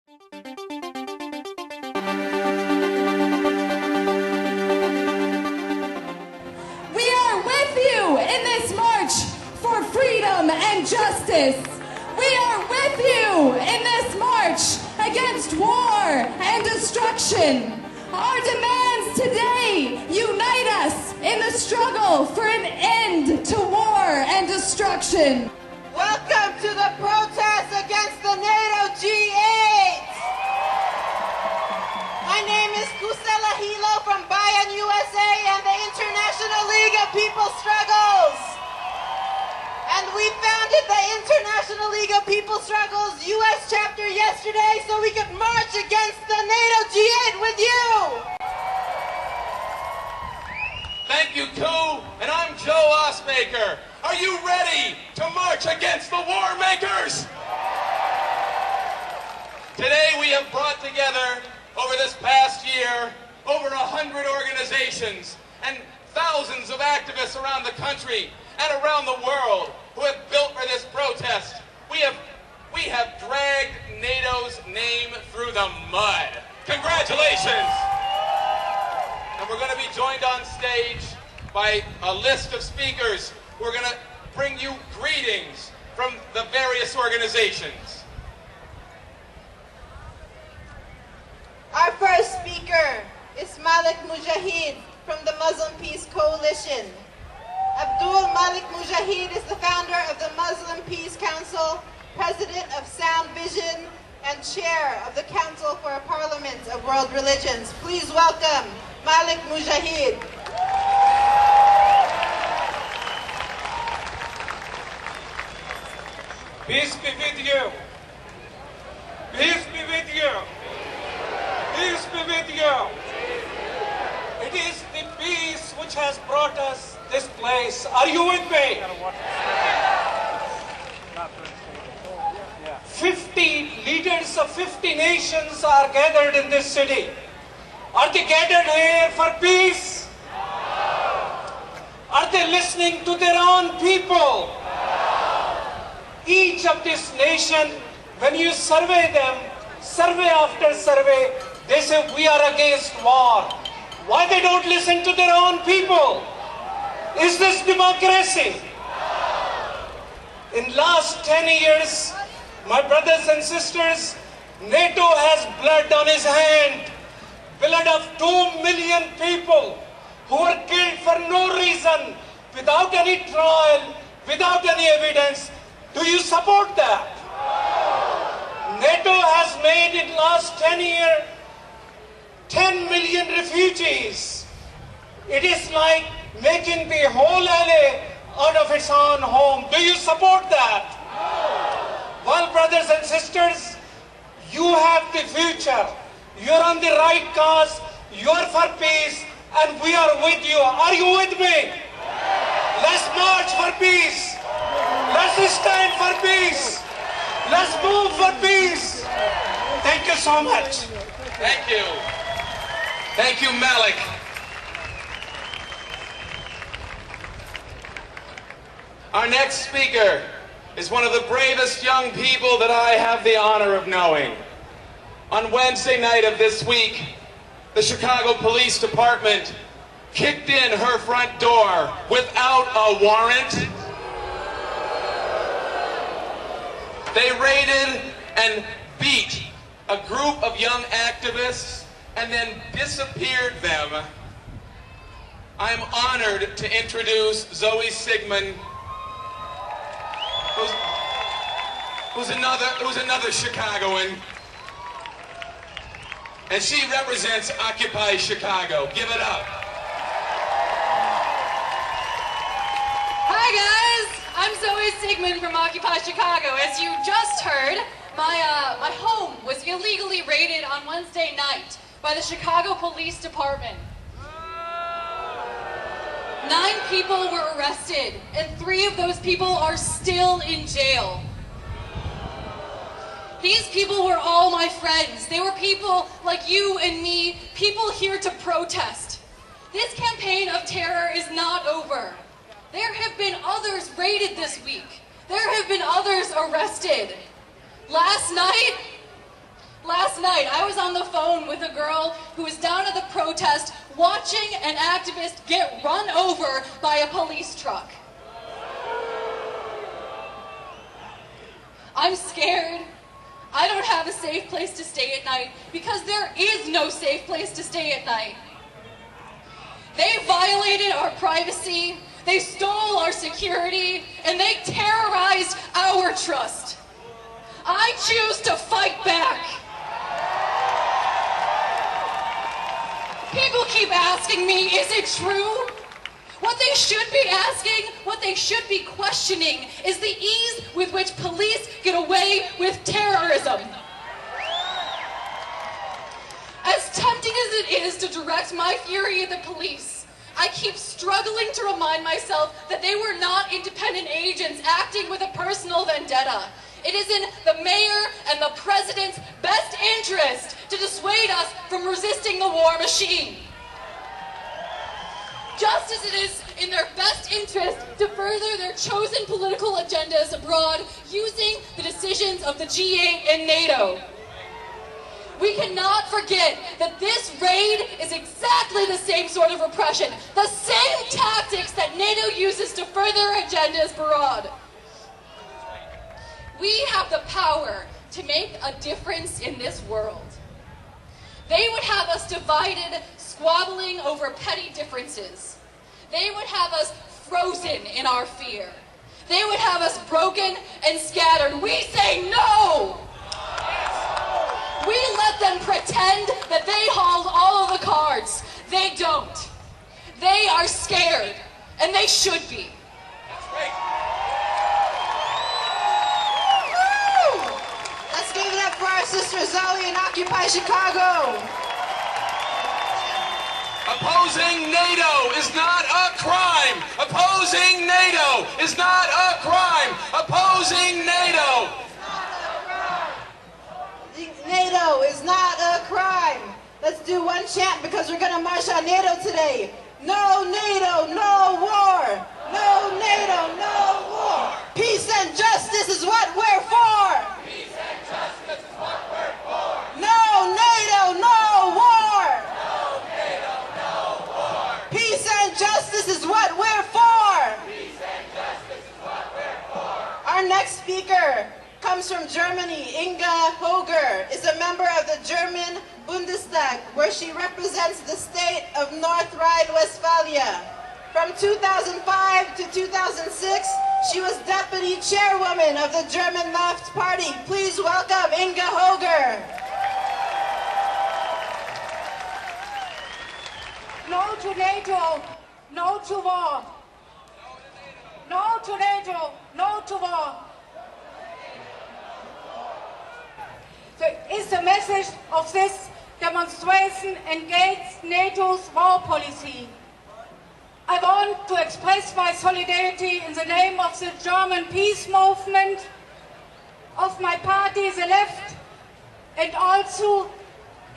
We are with you in this march for freedom and justice. We are with you in this march against war and destruction. Our demands today unite us in the struggle for an end to war and destruction. Welcome to the protest against the NATO G8. My name is Kusela Hilo from Bayan, USA and the International League of People's Struggles. And we founded the International League of People's Struggles US chapter yesterday so we could march against the NATO G8 with you. Thank you, Koo, and I'm Joe Osmaker. Are you ready to march against the war makers? Today we have brought together, over this past year, over 100 organizations and thousands of activists around the country and around the world who have built for this protest. We have dragged NATO's name through the mud. Congratulations! And we're going to be joined on stage by a list of speakers who are going to bring you greetings from the various organizations. Our first speaker is Malik Mujahid from the Muslim Peace Coalition. Abdul Malik Mujahid is the founder of the Muslim Peace Council, president of Sound Vision, and chair of the Council for a Parliament of World Religions. Please welcome Malik Mujahid. Peace be with you. Peace be with you. Peace be with you. It is the peace which has brought us this place. Are you with me? 50 leaders of 50 nations are gathered in this city. Are they gathered here for peace? Are they listening to their own people? Each of this nation, when you survey them, survey after survey, they say we are against war. Why they don't listen to their own people? Is this democracy? In last 10 years, my brothers and sisters, NATO has blood on his hand. Blood of 2 million people who were killed for no reason, without any trial, without any evidence. Do you support that? NATO has made in last 10 years 10 million refugees. It is like making the whole LA out of its own home. Do you support that? Well, brothers and sisters, you have the future. You're on the right cause. You're for peace, and we are with you. Are you with me? Let's march for peace. Let's stand for peace. Let's move for peace. Thank you so much. Thank you. Thank you, Malik. Our next speaker is one of the bravest young people that I have the honor of knowing. On Wednesday night of this week, the Chicago Police Department kicked in her front door without a warrant. They raided and beat a group of young activists and then disappeared them. I'm honored to introduce Zoe Sigmund, who's another Chicagoan, and she represents Occupy Chicago. Give it up. Hi guys, I'm Zoe Sigmund from Occupy Chicago. As you just heard, my home was illegally raided on Wednesday night by the Chicago Police Department. 9 people were arrested, and 3 of those people are still in jail. These people were all my friends. They were people like you and me, people here to protest. This campaign of terror is not over. There have been others raided this week. There have been others arrested. Last Last night, I was on the phone with a girl who was down at the protest watching an activist get run over by a police truck. I'm scared. I don't have a safe place to stay at night because there is no safe place to stay at night. They violated our privacy, they stole our security, and they terrorized our trust. I choose to fight back. People keep asking me, is it true? What they should be asking, what they should be questioning, is the ease with which police get away with terrorism. As tempting as it is to direct my fury at the police, I keep struggling to remind myself that they were not independent agents acting with a personal vendetta. It is in the mayor and the president's best interest to dissuade us from resisting the war machine. Just as it is in their best interest to further their chosen political agendas abroad using the decisions of the G8 and NATO. We cannot forget that this raid is exactly the same sort of repression, the same tactics that NATO uses to further agendas abroad. We have the power to make a difference in this world. They would have us divided, squabbling over petty differences. They would have us frozen in our fear. They would have us broken and scattered. We say no! We let them pretend that they hold all of the cards. They don't. They are scared, and they should be. That's right. Woo! Let's give it up for our sister Zali in Occupy Chicago. Opposing NATO is not a crime. Opposing NATO is not a crime. Opposing NATO. NATO is not a crime. Let's do one chant because we're going to march on NATO today. No NATO, no war. No NATO, no war. Peace and justice is what we're for. Peace and justice is what we're for. No NATO, no war. No NATO, no war. Peace and justice is what we're for. Peace and justice is what we're for. Our next speaker comes from Germany. Inga Hoger is a member of the German Bundestag, where she represents the state of North Rhine-Westphalia. From 2005 to 2006, she was deputy chairwoman of the German Left Party. Please welcome Inga Hoger. No to NATO, no to war. No to NATO, no to war. Is the message of this demonstration against NATO's war policy. I want to express my solidarity in the name of the German peace movement, of my party, the Left, and also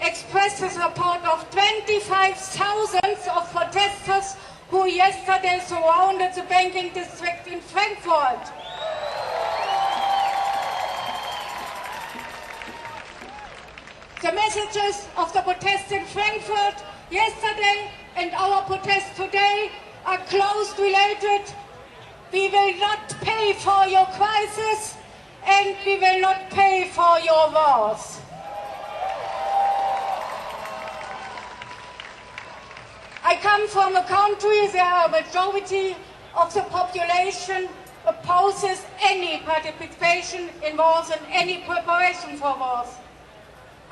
express the support of 25,000 of protesters who yesterday surrounded the banking district in Frankfurt. The messages of the protest in Frankfurt yesterday and our protest today are closely related. We will not pay for your crisis and we will not pay for your wars. I come from a country where a majority of the population opposes any participation in wars and any preparation for wars.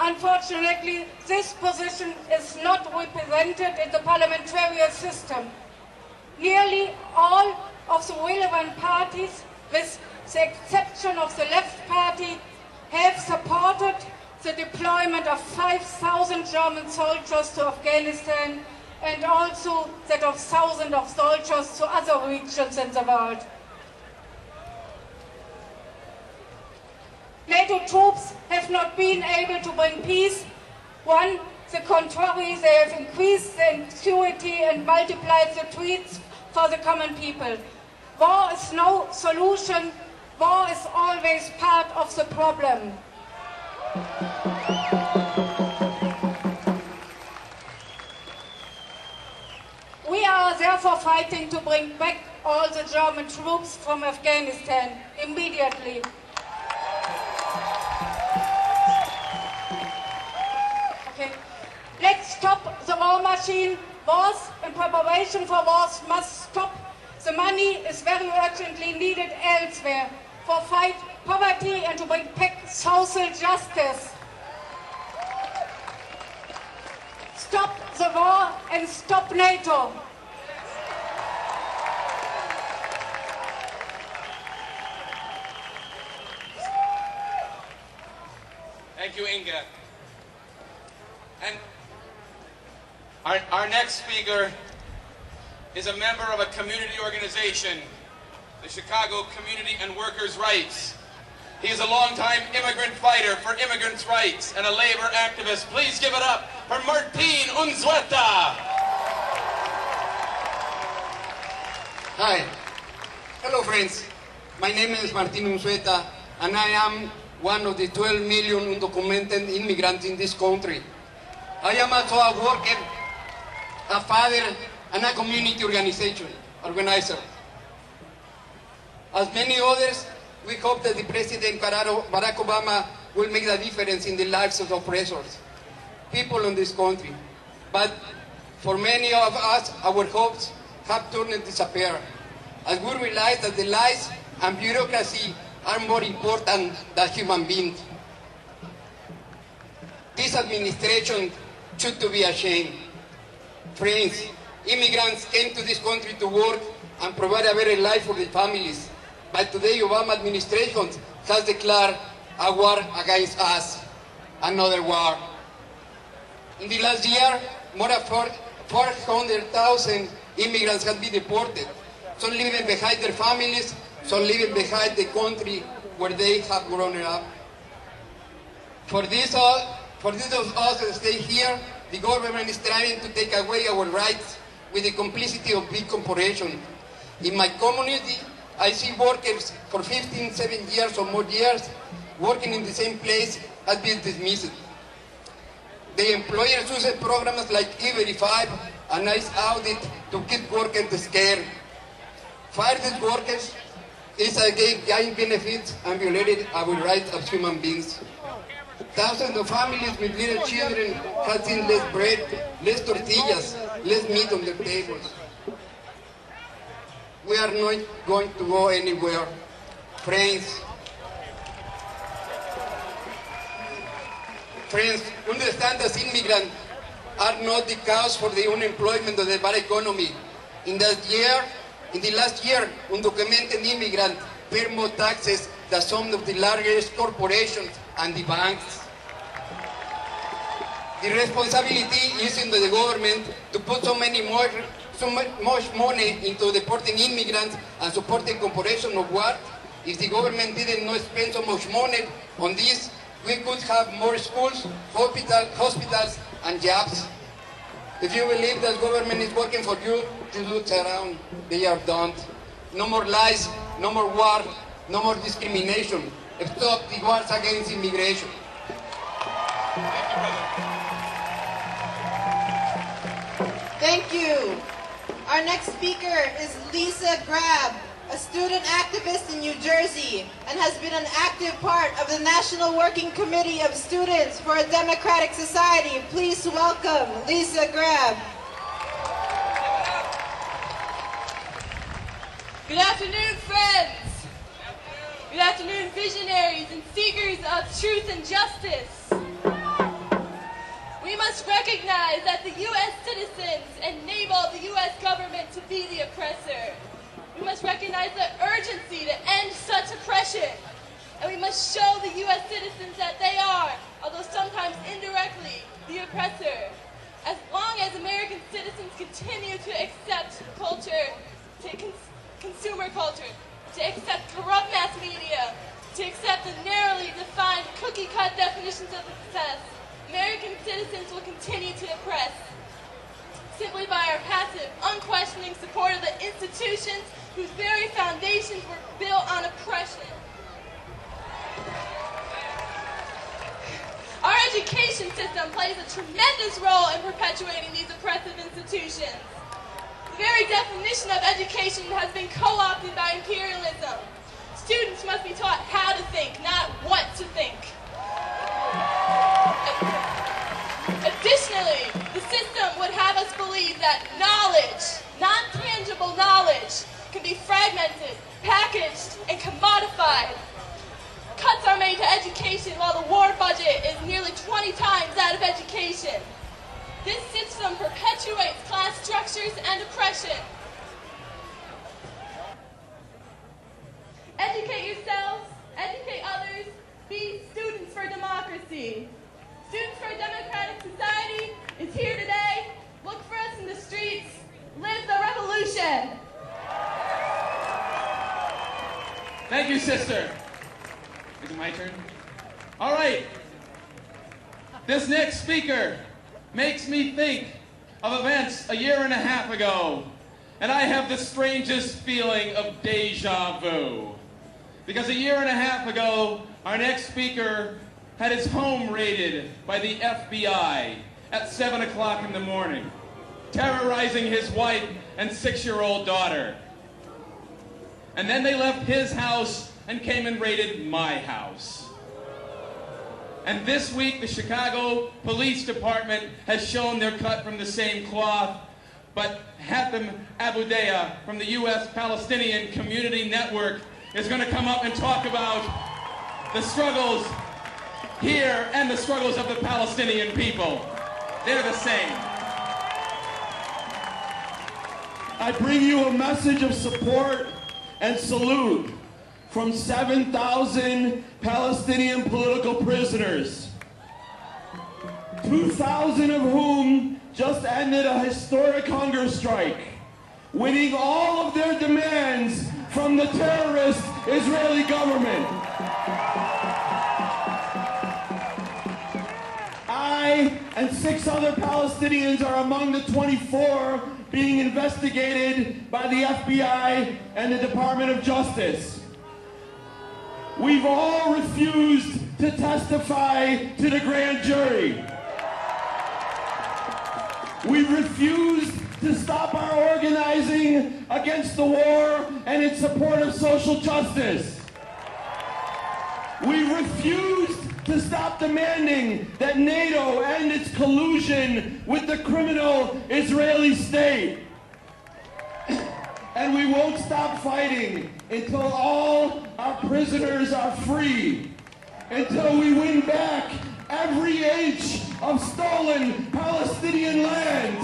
Unfortunately, this position is not represented in the parliamentary system. Nearly all of the relevant parties, with the exception of the Left Party, have supported the deployment of 5,000 German soldiers to Afghanistan and also that of thousands of soldiers to other regions in the world. NATO troops have not been able to bring peace. On the contrary, they have increased the insecurity and multiplied the threats for the common people. War is no solution. War is always part of the problem. are therefore fighting to bring back all the German troops from Afghanistan immediately. Okay. Let's stop the war machine. Wars and preparation for wars must stop. The money is very urgently needed elsewhere for fight poverty and to bring back social justice. Stop the war and stop NATO. Thank you, Inga. And our next speaker is a member of a community organization, the Chicago Community and Workers' Rights. He is a longtime immigrant fighter for immigrants' rights and a labor activist. Please give it up for Martin Unzueta. Hi. Hello, friends. My name is Martin Unzueta, and I am one of the 12 million undocumented immigrants in this country. I am also a worker, a father, and a community organizer. As many others, we hope that the President Barack Obama will make a difference in the lives of oppressors, people in this country. But for many of us, our hopes have turned to disappear, as we realize that the lies and bureaucracy are more important than human beings. This administration should be ashamed. Friends, immigrants came to this country to work and provide a better life for their families. But today, Obama administration has declared a war against us, another war. In the last year, more than 400,000 immigrants have been deported, some leaving behind their families, some leaving behind the country where they have grown up. For this of us that stay here, the government is trying to take away our rights with the complicity of big corporations. In my community, I see workers for 15, 17 years or more years working in the same place have been dismissed. The employers use programs like E-Verify and NICE Audit to keep workers scared. Fire these workers is again gain benefits and violated our rights as human beings. Thousands of families with little children have seen less bread, less tortillas, less meat on their tables. We are not going to go anywhere. Friends, understand that immigrants are not the cause for the unemployment of the bad economy. In the last year, undocumented immigrants pay more taxes than some of the largest corporations and the banks. The responsibility is in the government to put so much money into deporting immigrants and supporting corporations of war. If the government didn't not spend so much money on this, we could have more schools, hospitals, and jobs. If you believe that government is working for you, just look around. They are done. No more lies, no more war, no more discrimination. Stop the wars against immigration. Thank you. Our next speaker is Lisa Grab, a student activist in New Jersey and has been an active part of the National Working Committee of Students for a Democratic Society. Please welcome Lisa Grab. Good afternoon, friends. Good afternoon, visionaries and seekers of truth and justice. We must recognize that the U.S. citizens enable the U.S. government to be the oppressor. We must recognize the urgency to end such oppression. And we must show the U.S. citizens that they are, although sometimes indirectly, the oppressor. As long as American citizens continue to accept culture, consumer culture, to accept corrupt mass media, to accept the narrowly defined cookie-cut definitions of success, American citizens will continue to oppress. Simply by our passive, unquestioning support of the institutions whose very foundations were built on oppression. Our education system plays a tremendous role in perpetuating these oppressive institutions. very definition of education has been co-opted by imperialism. Students must be taught how to think, not what to think. Additionally, the system would have us believe that knowledge, non-tangible knowledge, can be fragmented, packaged, and commodified. Cuts are made to education while the war budget is nearly 20 times that of education. This system perpetuates class structures and oppression. Educate yourselves, educate others, be students for democracy. Students for a Democratic Society is here today. Look for us in the streets. Live the revolution. Thank you, sister. Is it my turn? All right. This next speaker makes me think of events a year and a half ago, and I have the strangest feeling of deja vu. Because a year and a half ago, our next speaker had his home raided by the FBI at 7 o'clock in the morning, terrorizing his wife and 6-year-old daughter. And then they left his house and came and raided my house. And this week, the Chicago Police Department has shown they're cut from the same cloth, but Hatem Aboudeya from the U.S. Palestinian Community Network is going to come up and talk about the struggles here and the struggles of the Palestinian people. They're the same. I bring you a message of support and salute from 7,000 Palestinian political prisoners, 2,000 of whom just ended a historic hunger strike, winning all of their demands from the terrorist Israeli government. I and 6 other Palestinians are among the 24 being investigated by the FBI and the Department of Justice. We've all refused to testify to the grand jury. We've refused to stop our organizing against the war and in support of social justice. We refused to stop demanding that NATO end its collusion with the criminal Israeli state. And we won't stop fighting until all our prisoners are free, until we win back every inch of stolen Palestinian land,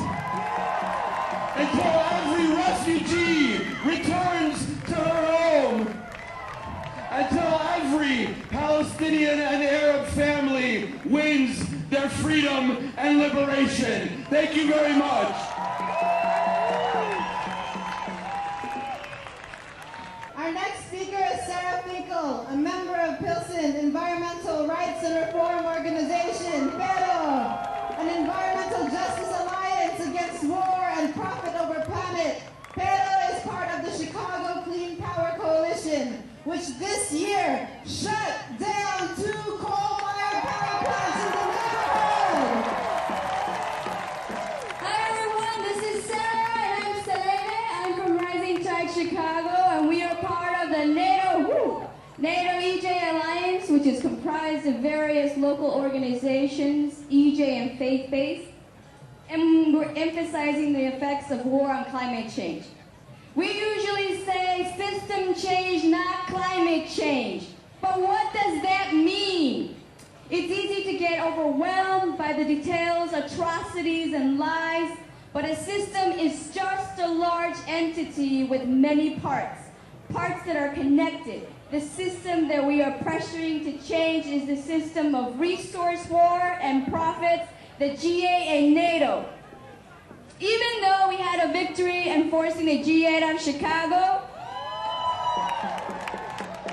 until every refugee returns to her home, until every Palestinian and Arab family wins their freedom and liberation. Thank you very much. Our next speaker is Sarah Finkel, a member of Pilsen Environmental Rights and Reform Organization, PERO, an environmental justice alliance against war and profit over planet. PERO is part of the Chicago Clean Power Coalition, which this year shut down 2 coal-fired power plants in the neighborhood. Hi everyone, this is Sarah and I'm Selene. I'm from Rising Tide Chicago and we are part of the NATO EJ Alliance, which is comprised of various local organizations, EJ and faith-based, and we're emphasizing the effects of war on climate change. We usually say system change, not climate change. But what does that mean? It's easy to get overwhelmed by the details, atrocities, and lies, but a system is just a large entity with many parts, parts that are connected. The system that we are pressuring to change is the system of resource war and profits, the GA and NATO. Even though we had a victory enforcing the G8 on Chicago,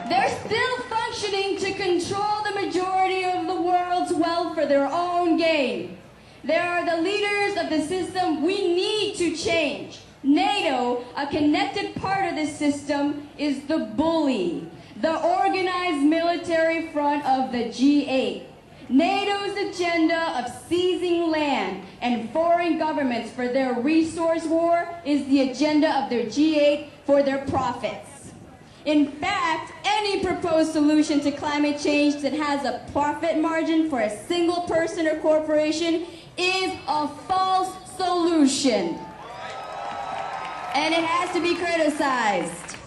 they're still functioning to control the majority of the world's wealth for their own gain. They are the leaders of the system we need to change. NATO, a connected part of this system, is the bully, the organized military front of the G8. NATO's agenda of seizing land, and foreign governments for their resource war is the agenda of their G8 for their profits. In fact, any proposed solution to climate change that has a profit margin for a single person or corporation is a false solution. And it has to be criticized.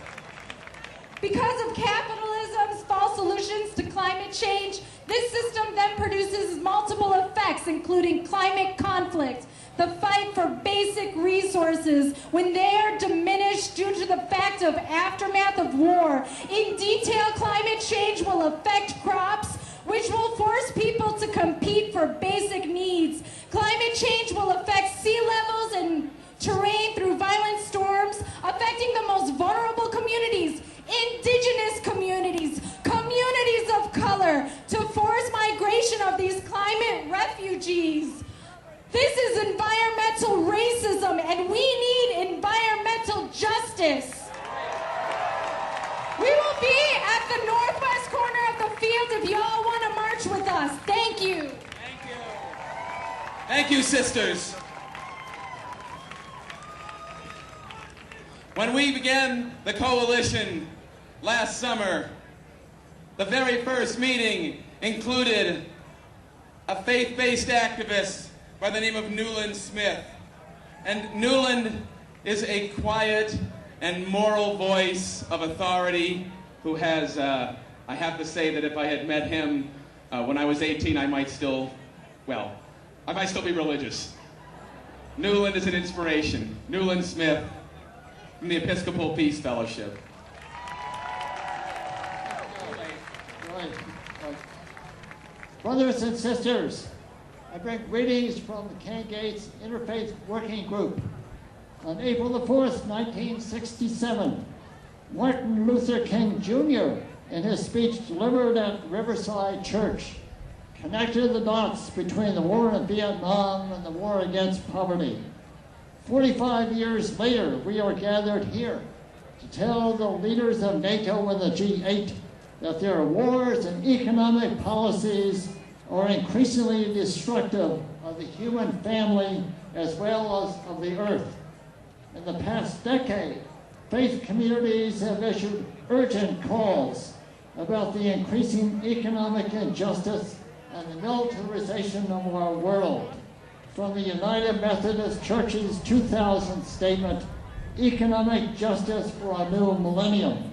Because of capitalism's false solutions to climate change, this system then produces multiple effects, including climate conflict, the fight for basic resources when they are diminished due to the fact of aftermath of war. In detail, climate change will affect crops, which will force people to compete for basic needs. Climate change will affect sea levels and terrain through violent storms, affecting the most vulnerable communities, indigenous communities, communities of color, to force migration of these climate refugees. This is environmental racism, and we need environmental justice. We will be at the northwest corner of the field if you all want to march with us. Thank you. Thank you. Thank you, sisters. When we began the coalition last summer, the very first meeting included a faith-based activist by the name of Newland Smith. And Newland is a quiet and moral voice of authority who has, I have to say that if I had met him when I was 18, I might still be religious. Newland is an inspiration. Newland Smith from the Episcopal Peace Fellowship. Brothers and sisters, I bring greetings from the Ken Gates Interfaith Working Group. On April the 4th, 1967, Martin Luther King Jr., in his speech delivered at Riverside Church, connected the dots between the war in Vietnam and the war against poverty. 45 years later, we are gathered here to tell the leaders of NATO and the G8 that their wars and economic policies are increasingly destructive of the human family as well as of the earth. In the past decade, faith communities have issued urgent calls about the increasing economic injustice and the militarization of our world. From the United Methodist Church's 2000 statement, Economic Justice for a New Millennium,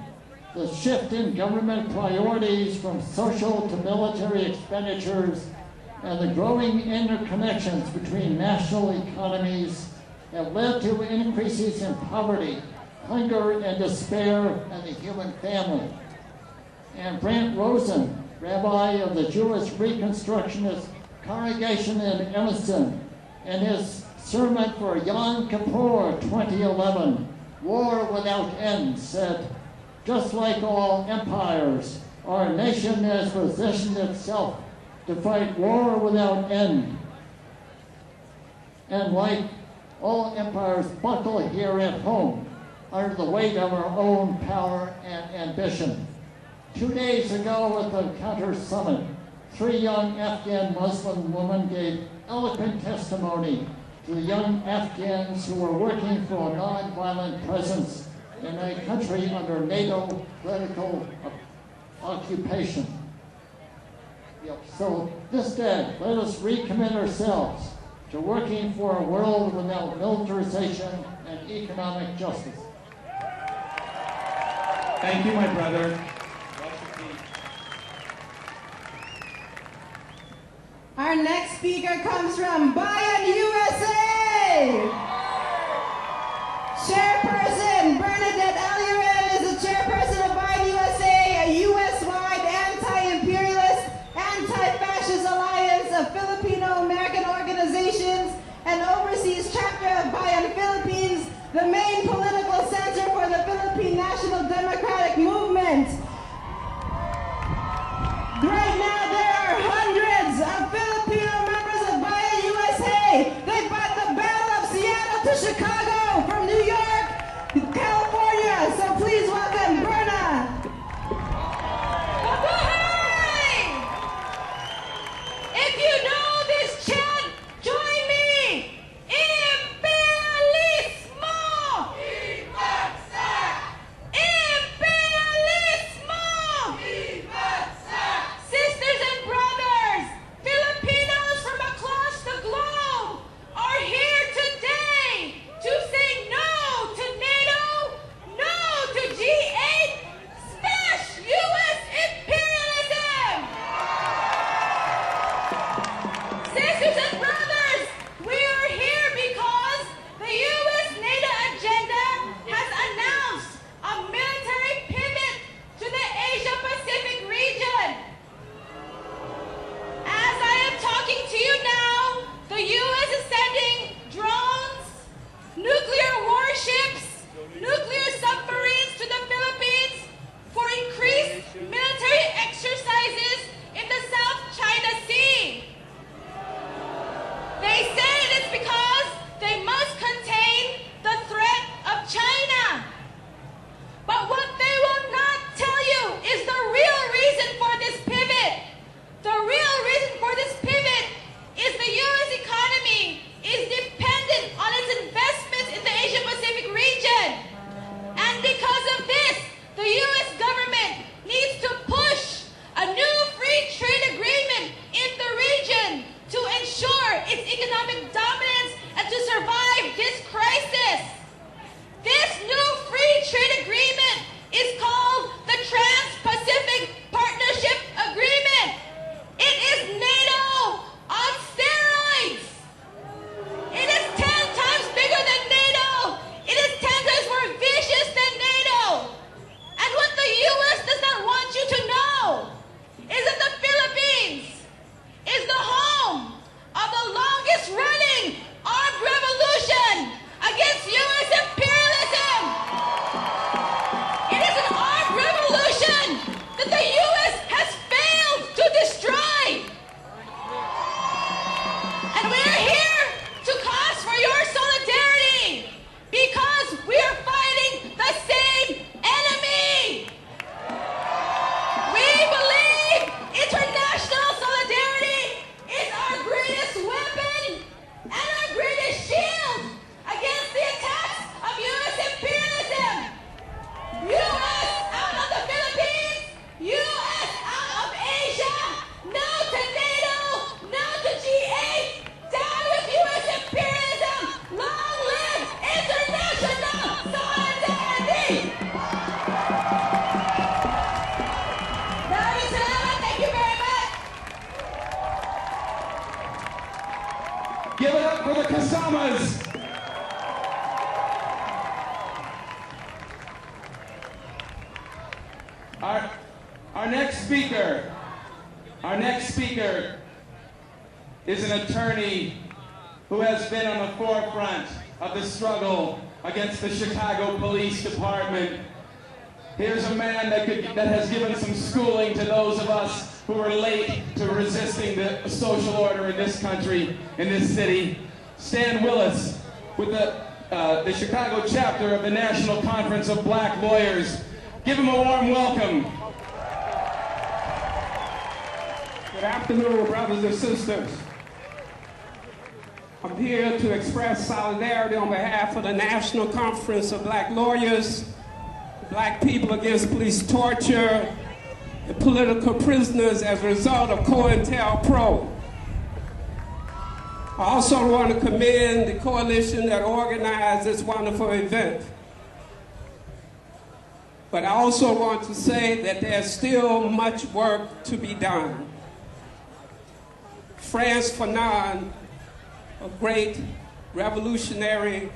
the shift in government priorities from social to military expenditures, and the growing interconnections between national economies have led to increases in poverty, hunger, and despair in the human family. And Brant Rosen, rabbi of the Jewish Reconstructionist congregation in Evanston, in his sermon for Yom Kippur 2011, War Without End, said, "Just like all empires, our nation has positioned itself to fight war without end. And like all empires buckle here at home under the weight of our own power and ambition." 2 days ago at the NATO Summit, 3 young Afghan Muslim women gave eloquent testimony to the young Afghans who are working for a nonviolent presence in a country under NATO political occupation. So this day, let us recommit ourselves to working for a world without militarization and economic justice. Thank you, my brother. Our next speaker comes from Bayan, USA. Chairperson Bernadette Aluren is the chairperson of Bayan, USA, a U.S.-wide anti-imperialist, anti-fascist alliance of Filipino-American organizations and oversees chapter of Bayan, Philippines, the main political center for the Philippine National Democratic Movement. Right now, there are hundreds of Filipino members of Bayan, USA. They fought the Battle of Seattle to Chicago from New York to California. So please welcome Berna. If you know this chant, join me. Give it up for the Kasamas. Our next speaker is an attorney who has been on the forefront of the struggle against the Chicago Police Department. Here's a man that has given some schooling to those of us who are late to resisting the social order in this country, in this city. Stan Willis with the Chicago chapter of the National Conference of Black Lawyers. Give him a warm welcome. Good afternoon, brothers and sisters. I'm here to express solidarity on behalf of the National Conference of Black Lawyers, Black people against police torture, and political prisoners as a result of COINTELPRO. I also want to commend the coalition that organized this wonderful event. But I also want to say that there's still much work to be done. Frantz Fanon, a great revolutionary,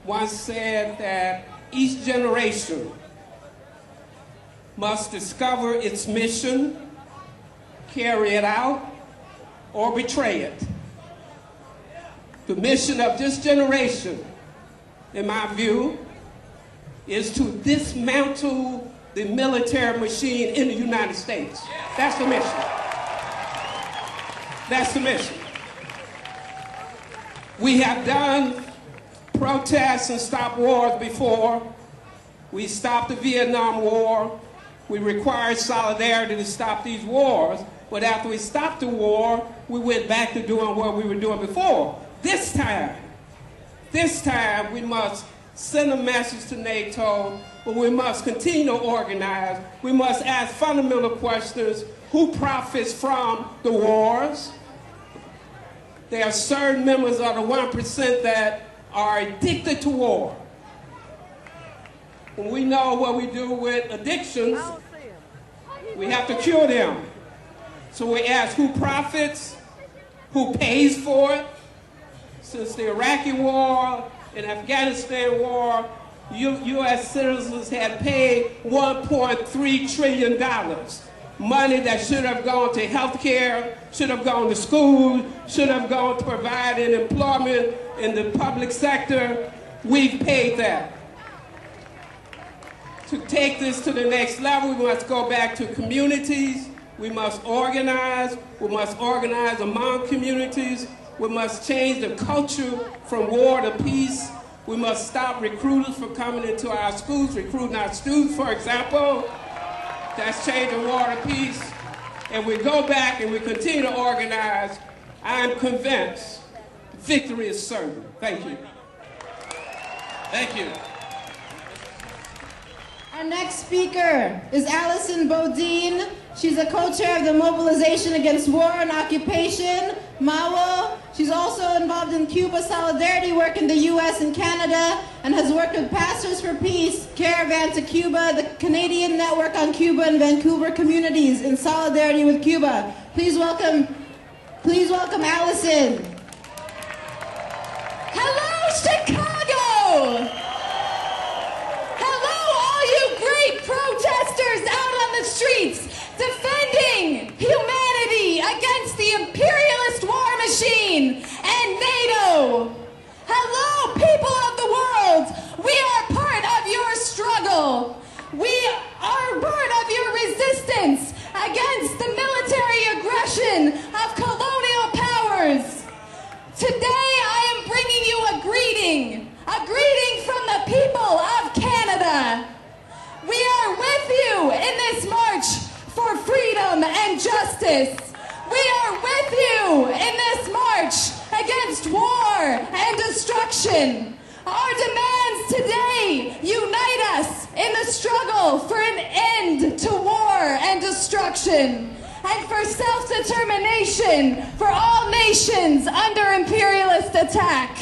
once said that each generation must discover its mission, carry it out, or betray it. The mission of this generation, in my view, is to dismantle the military machine in the United States. That's the mission. That's the mission. We have done protests and stopped wars before. We stopped the Vietnam War. We required solidarity to stop these wars. But after we stopped the war, we went back to doing what we were doing before. This time we must send a message to NATO, but we must continue to organize. We must ask fundamental questions. Who profits from the wars? There are certain members of the 1% that are addicted to war. When we know what we do with addictions, we have to cure them. So we ask who profits, who pays for it. Since the Iraqi war and Afghanistan war, U.S. citizens have paid $1.3 trillion. Money that should have gone to health care, should have gone to school, should have gone to providing employment in the public sector. We've paid that. To take this to the next level, we must go back to communities. We must organize. We must organize among communities. We must change the culture from war to peace. We must stop recruiters from coming into our schools, recruiting our students, for example. That's changing war to peace. And we go back and we continue to organize. I'm convinced victory is certain. Thank you. Thank you. Our next speaker is Allison Bodine. She's a co-chair of the Mobilization Against War and Occupation, MAWO. She's also involved in Cuba solidarity work in the U.S. and Canada, and has worked with Pastors for Peace, Caravan to Cuba, the Canadian Network on Cuba, and Vancouver communities in solidarity with Cuba. Please welcome Allison. Hello, Chicago! Hello, all you great protesters out on the streets defending humanity against the imperialist war machine and NATO. Hello, people of the world. We are part of your struggle. We are part of your resistance against the military aggression of colonial powers. Today, I am bringing you a greeting from the people of Canada. We are with you in this march for freedom and justice. We are with you in this march against war and destruction. Our demands today unite us in the struggle for an end to war and destruction, and for self-determination for all nations under imperialist attack.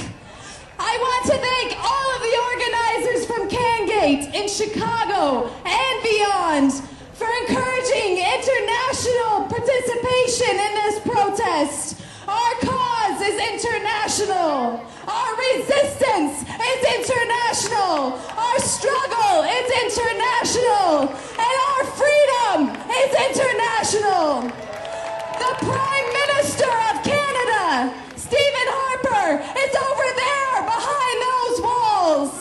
I want to thank all of the organizers from CanGate in Chicago and beyond for encouraging international participation in this protest. Our cause is international. Our resistance is international. Our struggle is international. And our freedom is international. The Prime Minister of Canada, Stephen Harper, is over there behind those walls.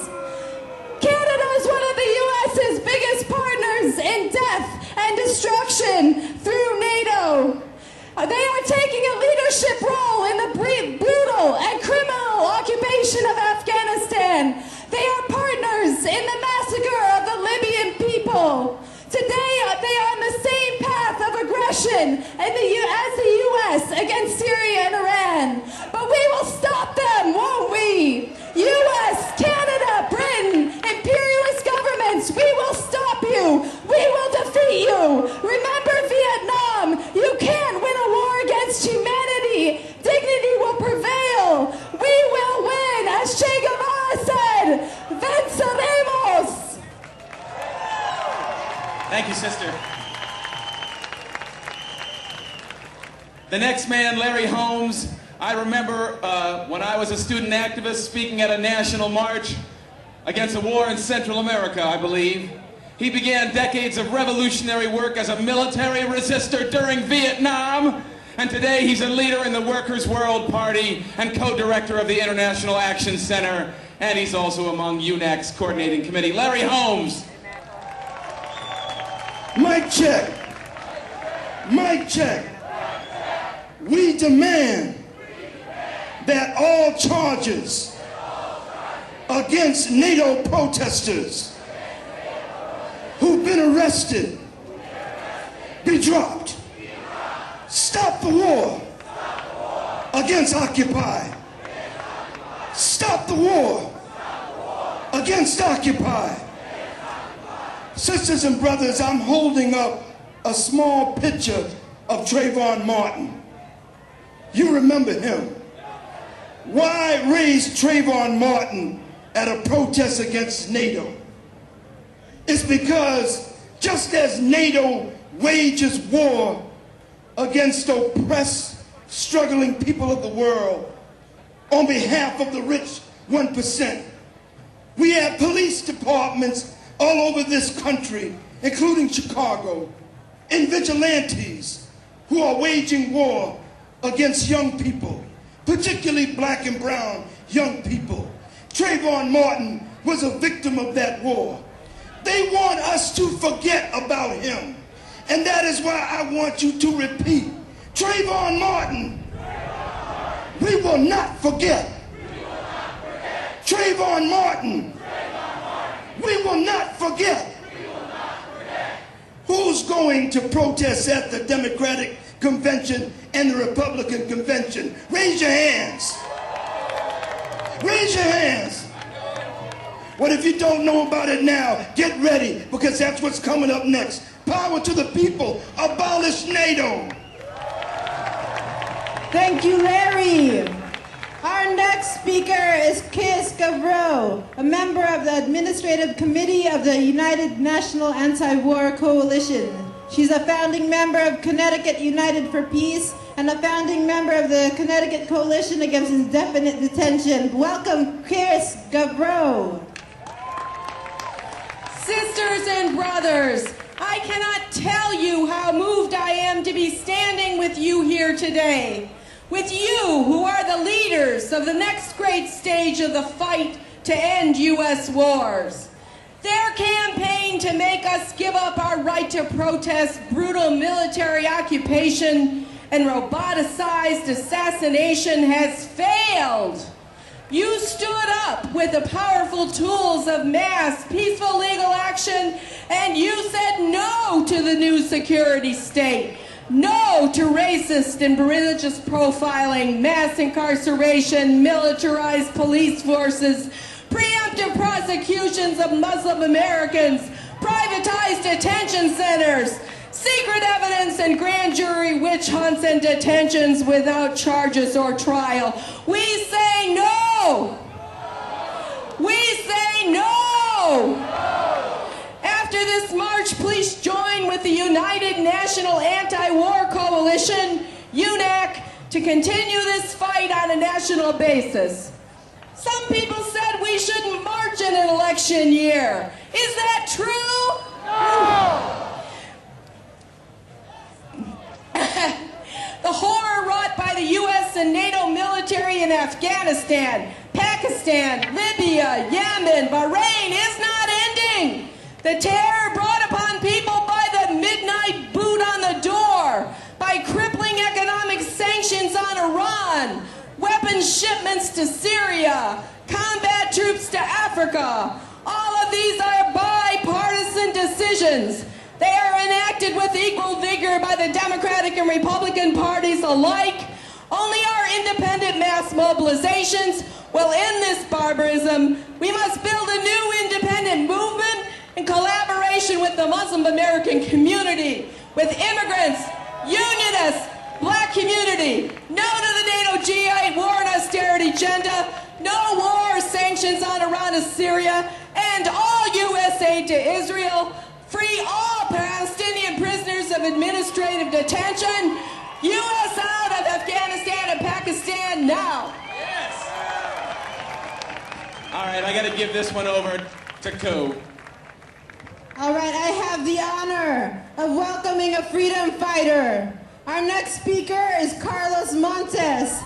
Canada is one of the U.S.'s biggest partners in death and destruction through NATO. They are taking a leadership role in the brutal and criminal occupation of Afghanistan. They are partners in the massacre of the Libyan people. Today, they are on the same path of aggression as the U.S. against Syria and Iran. But we will stop them, won't we? U.S., Canada, Britain, imperialist governments, we will stop you. We will defeat you. Remember Vietnam. You can't win a war against humanity. Dignity will prevail. We will win, as Che Guevara said. Venceremos. Thank you, sister. The next man, Larry Holmes. I remember when I was a student activist speaking at a national march against a war in Central America, I believe. He began decades of revolutionary work as a military resistor during Vietnam, and today he's a leader in the Workers' World Party and co-director of the International Action Center, and he's also among UNAC's coordinating committee. Larry Holmes. Mic check. Mic check. We demand that all charges against NATO protesters who've been arrested be dropped. Stop the war against Occupy. Stop the war against Occupy. Sisters and brothers, I'm holding up a small picture of Trayvon Martin. You remember him. Why raise Trayvon Martin at a protest against NATO? It's because just as NATO wages war against oppressed, struggling people of the world on behalf of the rich 1%, we have police departments all over this country, including Chicago, and vigilantes who are waging war against young people, particularly black and brown young people. Trayvon Martin was a victim of that war. They want us to forget about him. And that is why I want you to repeat, Trayvon Martin, we will not forget. Trayvon Martin, we will not forget. Who's going to protest at the Democratic Convention and the Republican Convention? Raise your hands. Raise your hands. What if you don't know about it now? Get ready, because that's what's coming up next. Power to the people. Abolish NATO. Thank you, Larry. Our next speaker is Kees Gavreau, a member of the Administrative Committee of the United National Anti-War Coalition. She's a founding member of Connecticut United for Peace and a founding member of the Connecticut Coalition Against Indefinite Detention. Welcome, Kees Gavreau. Sisters and brothers, I cannot tell you how moved I am to be standing with you here today. With you, who are the leaders of the next great stage of the fight to end U.S. wars. Their campaign to make us give up our right to protest brutal military occupation and roboticized assassination has failed. You stood up with the powerful tools of mass, peaceful legal action, and you said no to the new security state. No to racist and religious profiling, mass incarceration, militarized police forces, preemptive prosecutions of Muslim Americans, privatized detention centers, secret evidence and grand jury witch hunts and detentions without charges or trial. We say no! We say no! After this march, please join with the United National Anti-War Coalition, UNAC, to continue this fight on a national basis. Some people said we shouldn't march in an election year. Is that true? No! The horror wrought by the U.S. and NATO military in Afghanistan, Pakistan, Libya, Yemen, Bahrain is not ending. The terror brought upon people by the midnight boot on the door, by crippling economic sanctions on Iran, weapons shipments to Syria, combat troops to Africa. All of these are bipartisan decisions. They are enacted with equal vigor by the Democratic and Republican parties alike. Only our independent mass mobilizations will end this barbarism. We must build a new independent movement in collaboration with the Muslim American community, with immigrants, unionists, black community. No to the NATO G8 war and austerity agenda. No war or sanctions on Iran and Syria. And all U.S. aid to Israel. Free all Palestinian prisoners of administrative detention. U.S. out of Afghanistan and Pakistan now. Yes. All right, I got to give this one over to Koo. All right, I have the honor of welcoming a freedom fighter. Our next speaker is Carlos Montes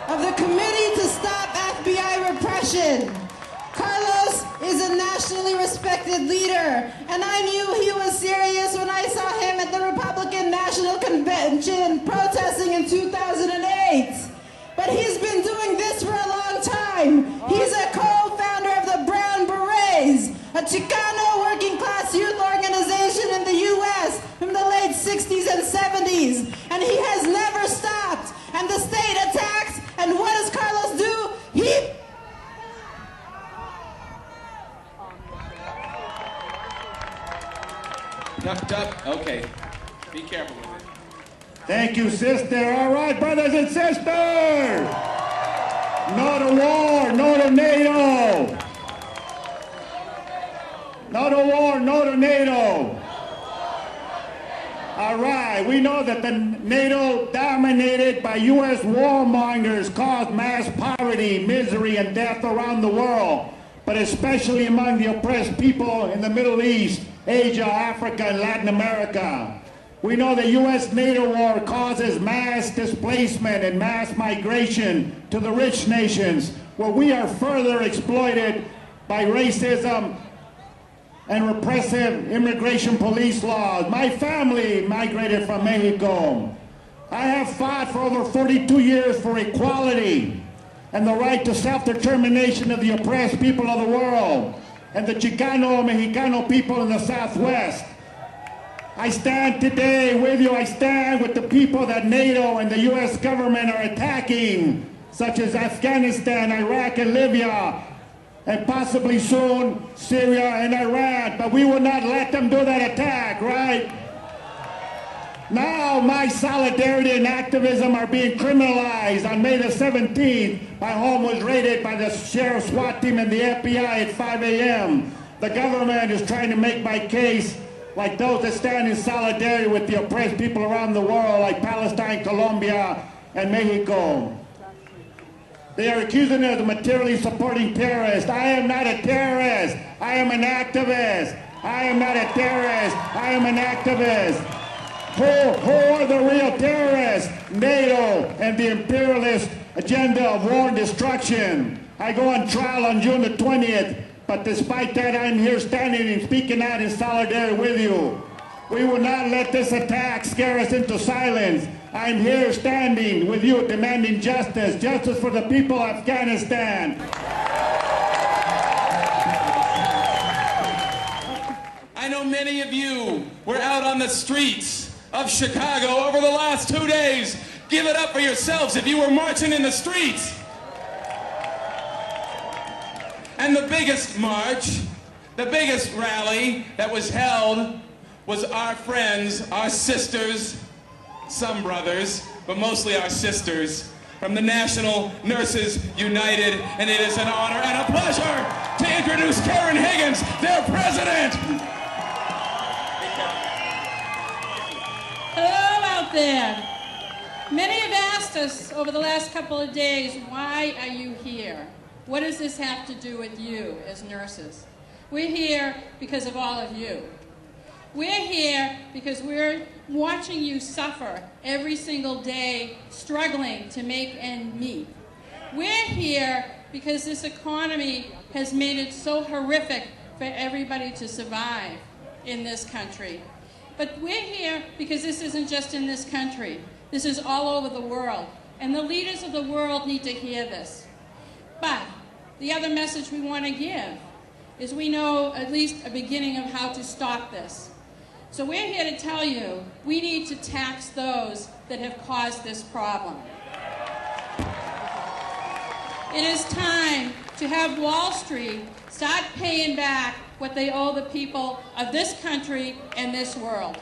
of the Committee to Stop FBI Repression. Carlos is a nationally respected leader, and I knew he was serious when I saw him at the Republican National Convention protesting in 2008. But he's been doing this for a long time. He's a co-founder of the Brown Berets, a Chicano working class youth organization in the U.S. from the late 60s and 70s. And he has never stopped. And the state attacks, and what does Carlos do? He Okay, be careful with it. Thank you, sister. All right, brothers and sisters. No to war, no to NATO. No to war, no to NATO. All right, we know that the NATO dominated by U.S. warmongers caused mass poverty, misery, and death around the world, but especially among the oppressed people in the Middle East, Asia, Africa, and Latin America. We know the U.S.-NATO war causes mass displacement and mass migration to the rich nations, where we are further exploited by racism and repressive immigration police laws. My family migrated from Mexico. I have fought for over 42 years for equality and the right to self-determination of the oppressed people of the world and the Chicano, Mexicano people in the Southwest. I stand today with you. I stand with the people that NATO and the U.S. government are attacking, such as Afghanistan, Iraq, and Libya, and possibly soon Syria and Iran. But we will not let them do that attack, right? Now my solidarity and activism are being criminalized. On May the 17th, my home was raided by the sheriff's SWAT team and the FBI at 5 a.m. The government is trying to make my case like those that stand in solidarity with the oppressed people around the world, like Palestine, Colombia, and Mexico. They are accusing me of materially supporting terrorists. I am not a terrorist. I am an activist. I am not a terrorist. I am an activist. Who are the real terrorists? NATO and the imperialist agenda of war and destruction. I go on trial on June the 20th, but despite that, I'm here standing and speaking out in solidarity with you. We will not let this attack scare us into silence. I'm here standing with you demanding justice, justice for the people of Afghanistan. I know many of you were out on the streets of Chicago over the last 2 days. Give it up for yourselves if you were marching in the streets. And the biggest march, the biggest rally that was held was our friends, our sisters, some brothers, but mostly our sisters, from the National Nurses United, and it is an honor and a pleasure to introduce Karen Higgins, their president. Hello out there. Many have asked us over the last couple of days, why are you here? What does this have to do with you as nurses? We're here because of all of you. We're here because we're watching you suffer every single day, struggling to make ends meet. We're here because this economy has made it so horrific for everybody to survive in this country. But we're here because this isn't just in this country. This is all over the world. And the leaders of the world need to hear this. But the other message we want to give is we know at least a beginning of how to stop this. So we're here to tell you we need to tax those that have caused this problem. It is time to have Wall Street start paying back what they owe the people of this country and this world.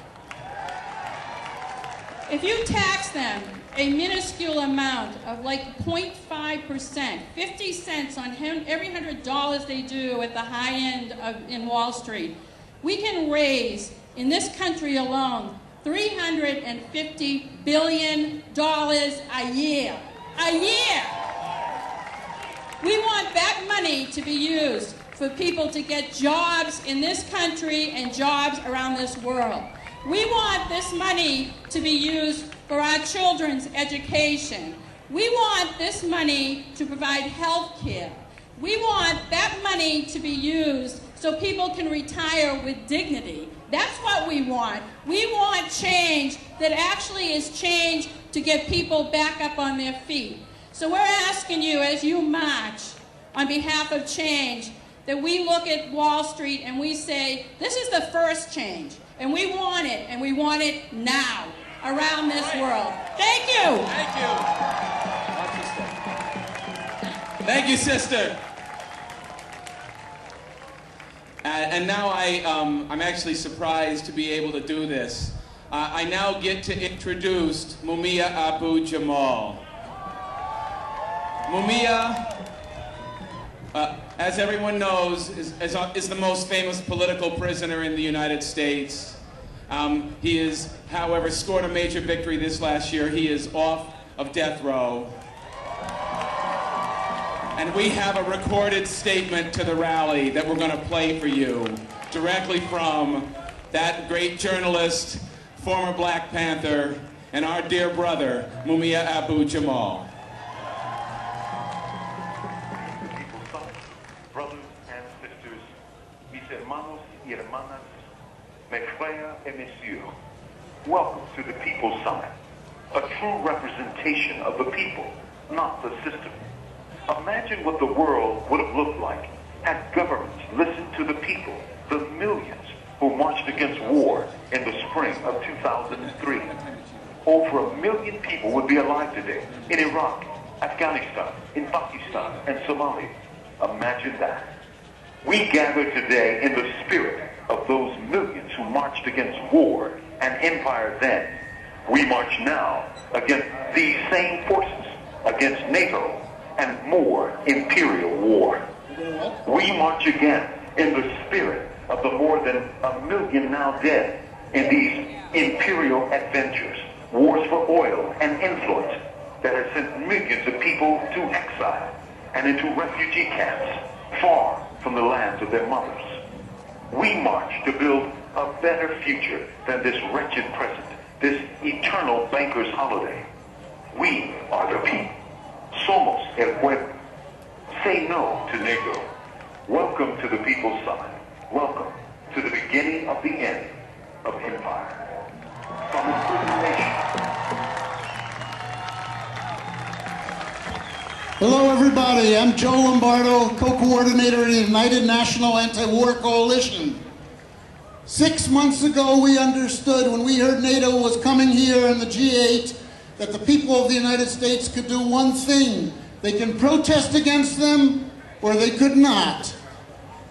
If you tax them a minuscule amount of like 0.5%, 50 cents on every $100 they do at the high end in Wall Street, we can raise, in this country alone, $350 billion a year. A year! We want that money to be used for people to get jobs in this country and jobs around this world. We want this money to be used for our children's education. We want this money to provide health care. We want that money to be used so people can retire with dignity. That's what we want. We want change that actually is change to get people back up on their feet. So we're asking you, as you march on behalf of change, that we look at Wall Street and we say, this is the first change, and we want it now, around this world. Thank you. Thank you. Thank you, sister. And now I'm actually surprised to be able to do this. I now get to introduce Mumia Abu-Jamal. Mumia, as everyone knows, is the most famous political prisoner in the United States. He has, however, scored a major victory this last year. He is off of death row. And we have a recorded statement to the rally that we're going to play for you, directly from that great journalist, former Black Panther, and our dear brother, Mumia Abu-Jamal. Brothers and sisters, mis hermanos y hermanas, mes frères et messieurs, welcome to the People's Summit, a true representation of the people, not the system. Imagine what the world would have looked like had governments listened to the people, the millions who marched against war in the spring of 2003. Over 1 million people would be alive today in Iraq, Afghanistan, in Pakistan, and Somalia. Imagine that. We gather today in the spirit of those millions who marched against war and empire then. We march now against these same forces, against NATO and more imperial war. We march again in the spirit of the more than 1 million now dead in these imperial adventures, wars for oil and influence that have sent millions of people to exile and into refugee camps far from the lands of their mothers. We march to build a better future than this wretched present, this eternal banker's holiday. We are the people. Somos el pueblo. Say no to NATO. Welcome to the People's Summit. Welcome to the beginning of the end of empire. From its prison nation. Hello, everybody. I'm Joe Lombardo, co-coordinator of the United National Anti-War Coalition. 6 months ago, we understood when we heard NATO was coming here in the G8 that the people of the United States could do one thing. They can protest against them, or they could not.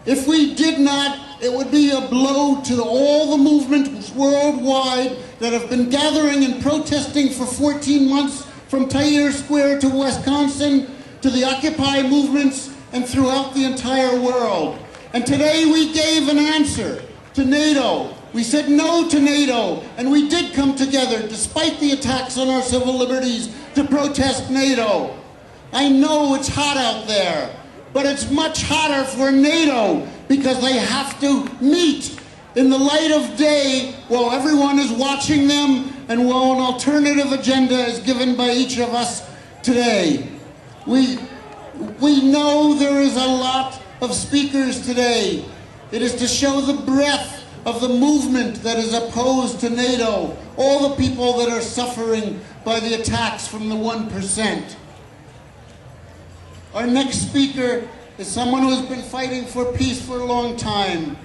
If we did not, it would be a blow to all the movements worldwide that have been gathering and protesting for 14 months from Tahrir Square to Wisconsin, to the Occupy movements, and throughout the entire world. And today we gave an answer to NATO, We said no to NATO, and we did come together, despite the attacks on our civil liberties, to protest NATO. I know it's hot out there, but it's much hotter for NATO, because they have to meet in the light of day while everyone is watching them and while an alternative agenda is given by each of us today. We know there is a lot of speakers today. It is to show the breadth of the movement that is opposed to NATO, all the people that are suffering by the attacks from the 1%. Our next speaker is someone who has been fighting for peace for a long time.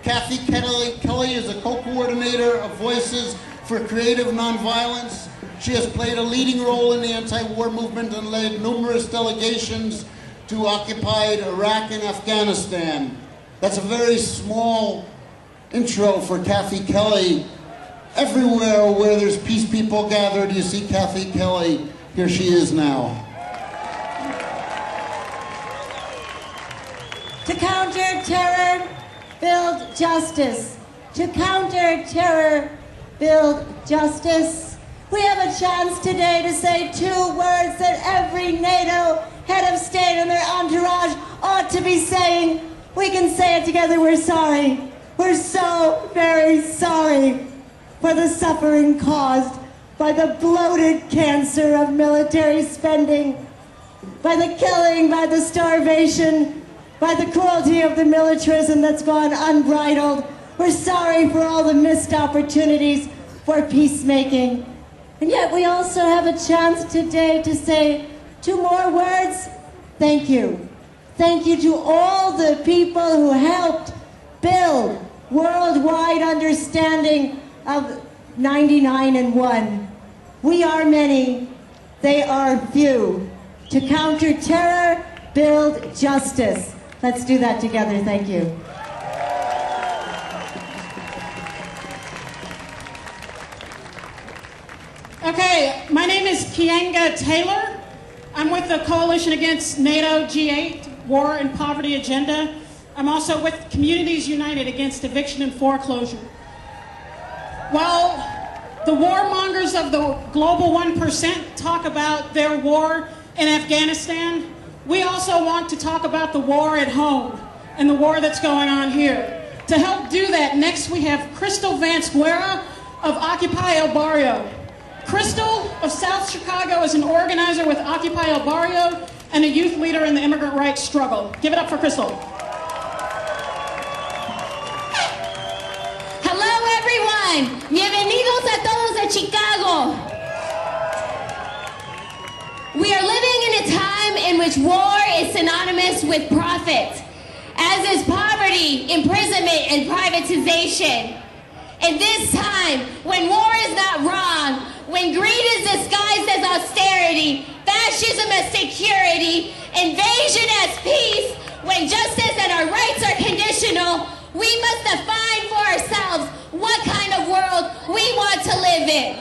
Kathy Kelly is a co-coordinator of Voices for Creative Nonviolence. She has played a leading role in the anti-war movement and led numerous delegations to occupied Iraq and Afghanistan. That's a very small intro for Kathy Kelly. Everywhere where there's peace people gathered, you see Kathy Kelly. Here she is now. To counter terror, build justice. To counter terror, build justice. We have a chance today to say 2 words that every NATO head of state and their entourage ought to be saying. We can say it together. We're sorry. We're so very sorry for the suffering caused by the bloated cancer of military spending, by the killing, by the starvation, by the cruelty of the militarism that's gone unbridled. We're sorry for all the missed opportunities for peacemaking. And yet we also have a chance today to say 2 more words. Thank you. Thank you to all the people who helped build worldwide understanding of 99 and 1. We are many, they are few. To counter terror, build justice. Let's do that together. Thank you. Okay, my name is Kienga Taylor. I'm with the Coalition Against NATO G8 War and Poverty Agenda. I'm also with Communities United Against Eviction and Foreclosure. While the warmongers of the global 1% talk about their war in Afghanistan, we also want to talk about the war at home and the war that's going on here. To help do that, next we have Crystal Vance Guerra of Occupy El Barrio. Crystal of South Chicago is an organizer with Occupy El Barrio and a youth leader in the immigrant rights struggle. Give it up for Crystal. Hello everyone, bienvenidos a todos de Chicago. We are living in a time in which war is synonymous with profit, as is poverty, imprisonment, and privatization. In this time, when war is not wrong, when greed is disguised as austerity, fascism as security, invasion as peace, when justice and our rights are conditional, we must define for ourselves what kind of world we want to live in.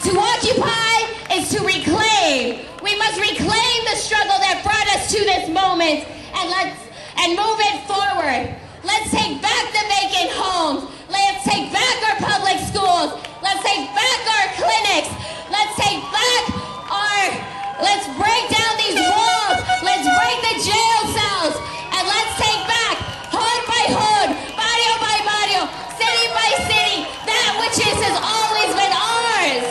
To occupy is to reclaim. We must reclaim the struggle that brought us to this moment and move it forward. Let's take back the vacant homes. Let's take back our public schools. Let's take back our clinics. Let's take back let's break down these walls. Let's break the jail cells. And let's take back, hood by hood, barrio by barrio, city by city, that which has always been ours.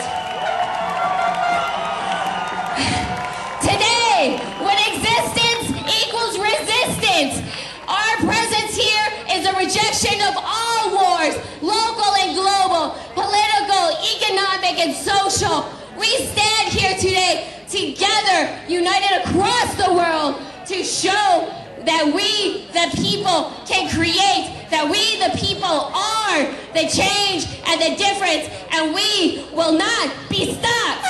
Today, when existence equals resistance, our presence here is a rejection of all wars, local and global, political, economic, and social. We stand here today, together, united across the world, to show that we, the people, can create, that we, the people, are the change and the difference, and we will not be stopped.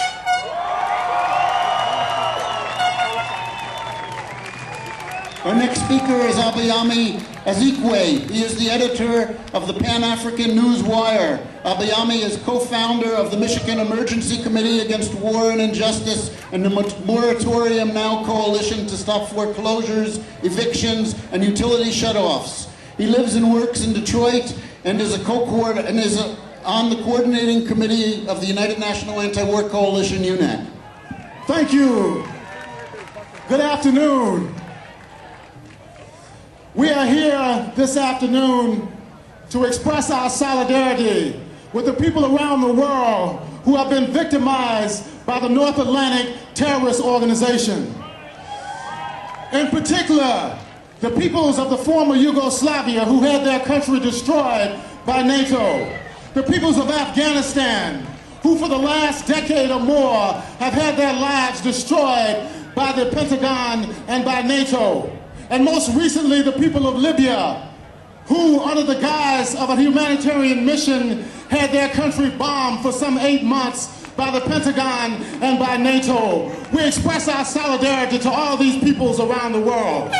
Our next speaker is Abiyami Ezekwe. He is the editor of the Pan-African News Wire. Abiyami is co-founder of the Michigan Emergency Committee Against War and Injustice and the Moratorium Now Coalition to Stop Foreclosures, Evictions, and Utility Shutoffs. He lives and works in Detroit and is on the coordinating committee of the United National Anti-War Coalition, UNAC. Thank you. Good afternoon. We are here this afternoon to express our solidarity with the people around the world who have been victimized by the North Atlantic terrorist organization. In particular, the peoples of the former Yugoslavia who had their country destroyed by NATO. The peoples of Afghanistan who for the last decade or more have had their lives destroyed by the Pentagon and by NATO. And most recently, the people of Libya who, under the guise of a humanitarian mission, had their country bombed for some 8 months by the Pentagon and by NATO. We express our solidarity to all these peoples around the world.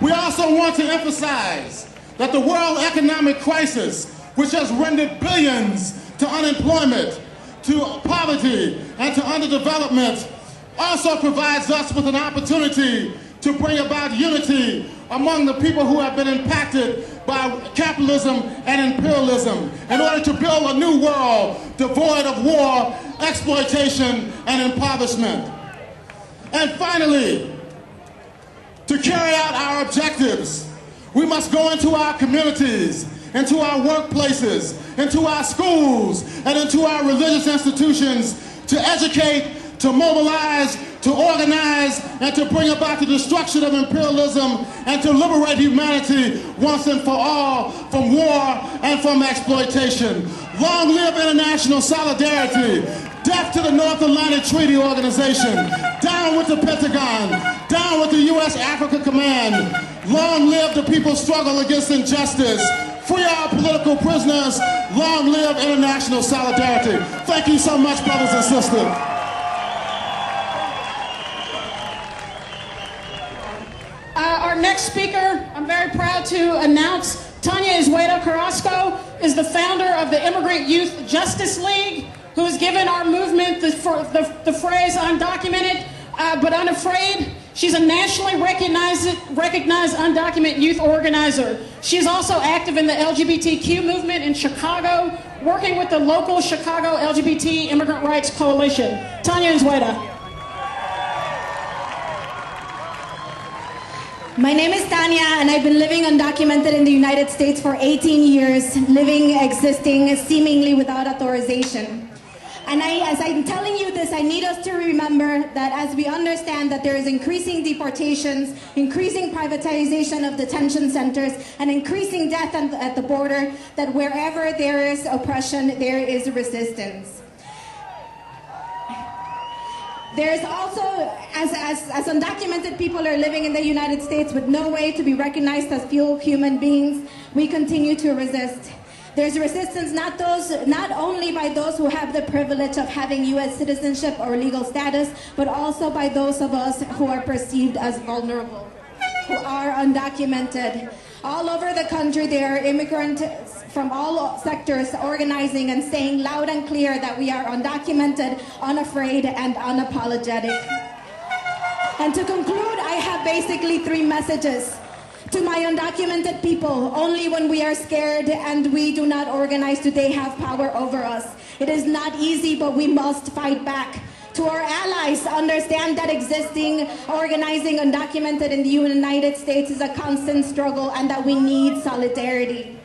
We also want to emphasize that the world economic crisis, which has rendered billions to unemployment, to poverty, and to underdevelopment, also provides us with an opportunity to bring about unity among the people who have been impacted by capitalism and imperialism in order to build a new world devoid of war, exploitation, and impoverishment. And finally, to carry out our objectives, we must go into our communities, into our workplaces, into our schools, and into our religious institutions to educate, to mobilize, to organize, and to bring about the destruction of imperialism and to liberate humanity once and for all from war and from exploitation. Long live international solidarity. Death to the North Atlantic Treaty Organization. Down with the Pentagon. Down with the U.S. Africa Command. Long live the people's struggle against injustice. Free our political prisoners. Long live international solidarity. Thank you so much, brothers and sisters. Our next speaker, I'm very proud to announce, Tanya Izueta Carrasco is the founder of the Immigrant Youth Justice League, who has given our movement the phrase undocumented but unafraid. She's a nationally recognized undocumented youth organizer. She's also active in the LGBTQ movement in Chicago, working with the local Chicago LGBT Immigrant Rights Coalition. Tanya Izueta. My name is Tanya, and I've been living undocumented in the United States for 18 years, living, existing, seemingly without authorization. And as I'm telling you this, I need us to remember that as we understand that there is increasing deportations, increasing privatization of detention centers, and increasing death at the border, that wherever there is oppression, there is resistance. There's also, as undocumented people are living in the United States with no way to be recognized as full human beings, we continue to resist. There's resistance not only by those who have the privilege of having U.S. citizenship or legal status, but also by those of us who are perceived as vulnerable, who are undocumented. All over the country, there are immigrants from all sectors organizing and saying loud and clear that we are undocumented, unafraid, and unapologetic. And to conclude, I have basically 3 messages. To my undocumented people, only when we are scared and we do not organize do they have power over us. It is not easy, but we must fight back. To our allies, understand that existing, organizing undocumented in the United States is a constant struggle and that we need solidarity.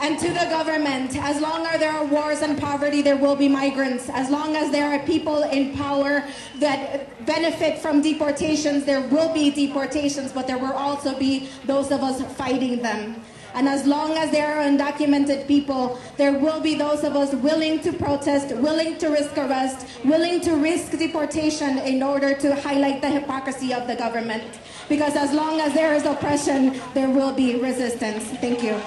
And to the government, as long as there are wars and poverty, there will be migrants. As long as there are people in power that benefit from deportations, there will be deportations, but there will also be those of us fighting them. And as long as there are undocumented people, there will be those of us willing to protest, willing to risk arrest, willing to risk deportation in order to highlight the hypocrisy of the government. Because as long as there is oppression, there will be resistance. Thank you.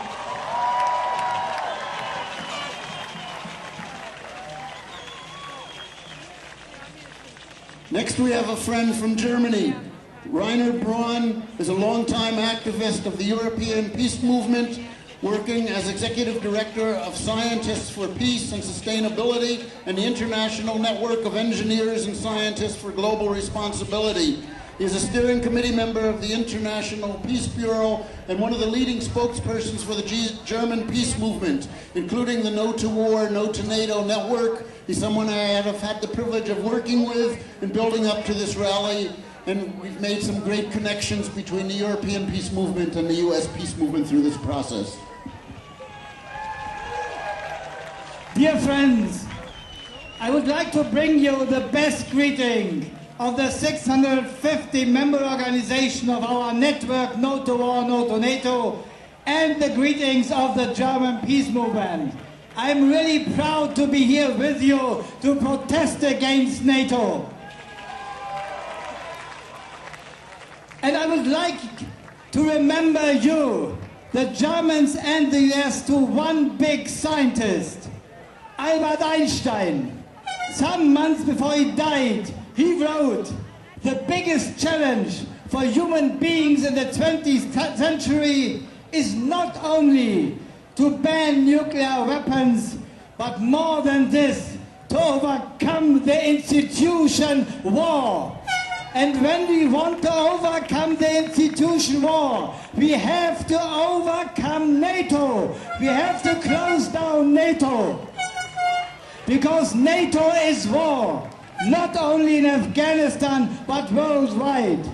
Next, we have a friend from Germany. Rainer Braun is a longtime activist of the European peace movement, working as executive director of Scientists for Peace and Sustainability and the International Network of Engineers and Scientists for Global Responsibility. He is a steering committee member of the International Peace Bureau and one of the leading spokespersons for the German peace movement, including the No to War, No to NATO network. He's someone I have had the privilege of working with and building up to this rally, and we've made some great connections between the European peace movement and the US peace movement through this process. Dear friends, I would like to bring you the best greeting of the 650 member organization of our network, No to War, No to NATO, and the greetings of the German peace movement. I'm really proud to be here with you to protest against NATO. And I would like to remember you, the Germans and the US, to one big scientist, Albert Einstein. Some months before he died, he wrote, "The biggest challenge for human beings in the 20th century is not only to ban nuclear weapons, but more than this, to overcome the institution war." And when we want to overcome the institution war, we have to overcome NATO. We have to close down NATO. Because NATO is war, not only in Afghanistan, but worldwide.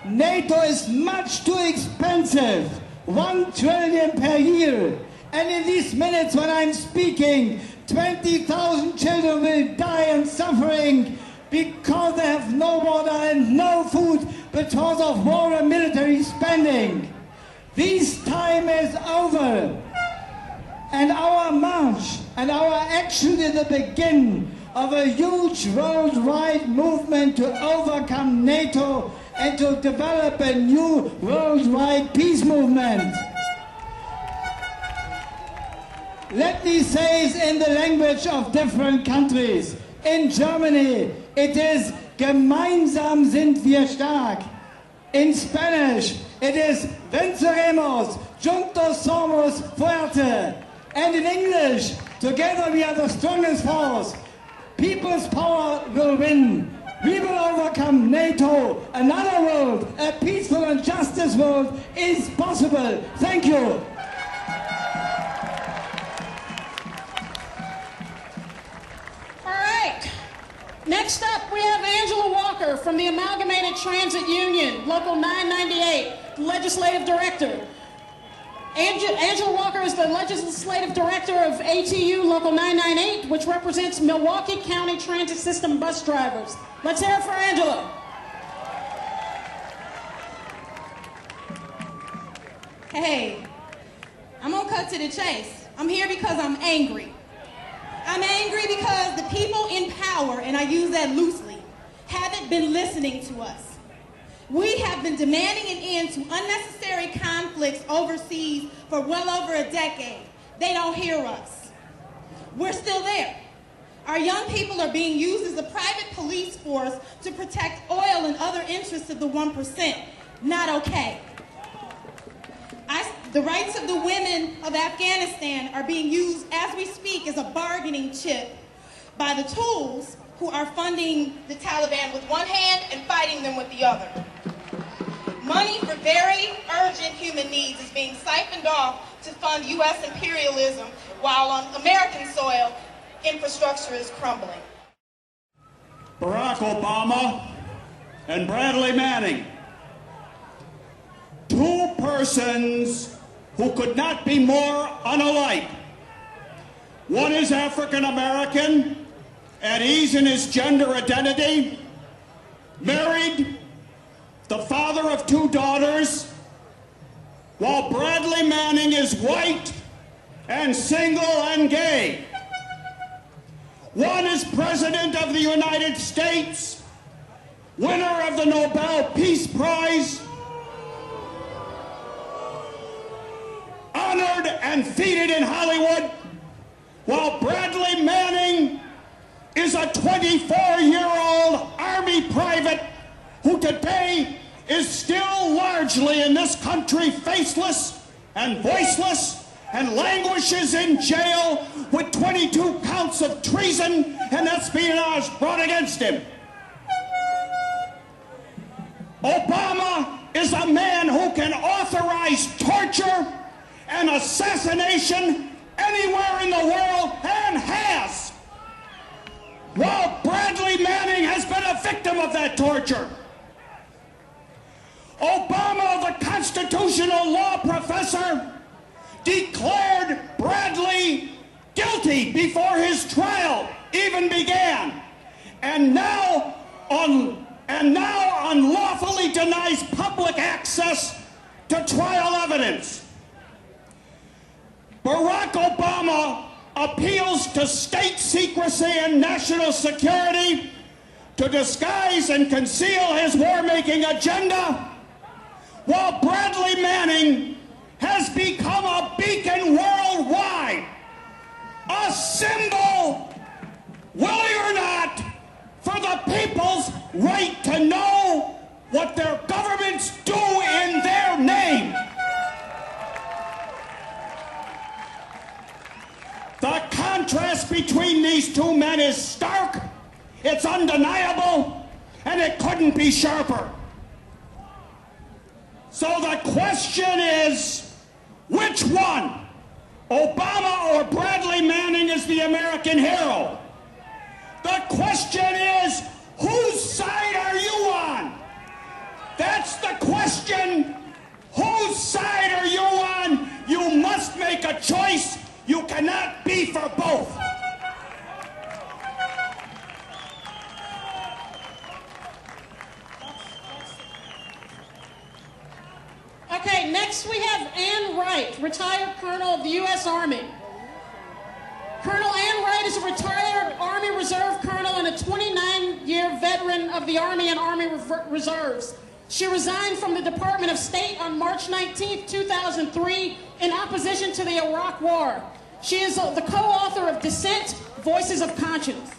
NATO is much too expensive, 1 trillion per year. And in these minutes when I'm speaking, 20,000 children will die and suffering because they have no water and no food because of war and military spending. This time is over. And our march and our action is the beginning of a huge worldwide movement to overcome NATO and to develop a new worldwide peace movement. Let me say it in the language of different countries. In Germany, it is "Gemeinsam sind wir stark." In Spanish, it is "Venceremos, juntos somos fuerte." And in English, "Together we are the strongest force. People's power will win. We will overcome NATO. Another world, a peaceful and justice world, is possible." Thank you. All right. Next up, we have Angela Walker from the Amalgamated Transit Union, Local 998, Legislative Director. Angela Walker is the Legislative Director of ATU Local 998, which represents Milwaukee County Transit System bus drivers. Let's hear it for Angela. Hey, I'm gonna cut to the chase. I'm here because I'm angry. I'm angry because the people in power, and I use that loosely, haven't been listening to us. We have been demanding an end to unnecessary conflicts overseas for well over a decade. They don't hear us. We're still there. Our young people are being used as a private police force to protect oil and other interests of the 1%. Not okay. The rights of the women of Afghanistan are being used as we speak as a bargaining chip by the tools who are funding the Taliban with one hand and fighting them with the other. Money for very urgent human needs is being siphoned off to fund U.S. imperialism, while on American soil, infrastructure is crumbling. Barack Obama and Bradley Manning, two persons who could not be more unalike. One is African American, at ease in his gender identity, married, the father of 2 daughters, while Bradley Manning is white and single and gay. One is President of the United States, winner of the Nobel Peace Prize, honored and feted in Hollywood, while Bradley Manning is a 24-year-old Army private who today is still largely in this country faceless and voiceless and languishes in jail with 22 counts of treason and espionage brought against him. Obama is a man who can authorize torture and assassination anywhere in the world, and has, while Bradley Manning has been a victim of that torture. Obama, the constitutional law professor, declared Bradley guilty before his trial even began, and now unlawfully denies public access to trial evidence. Barack Obama appeals to state secrecy and national security to disguise and conceal his war-making agenda, while Bradley Manning has become a beacon worldwide, a symbol, willing or not, for the people's right to know what their governments do in their name. The contrast between these two men is stark, it's undeniable, and it couldn't be sharper. So the question is, which one, Obama or Bradley Manning, is the American hero? The question is, whose side are you on? That's the question. Whose side are you on? You must make a choice. You cannot be for both. Okay, next we have Ann Wright, retired colonel of the U.S. Army. Colonel Ann Wright is a retired Army Reserve colonel and a 29-year veteran of the Army and Army Reserves. She resigned from the Department of State on March 19, 2003, in opposition to the Iraq War. She is the co-author of Dissent, Voices of Conscience.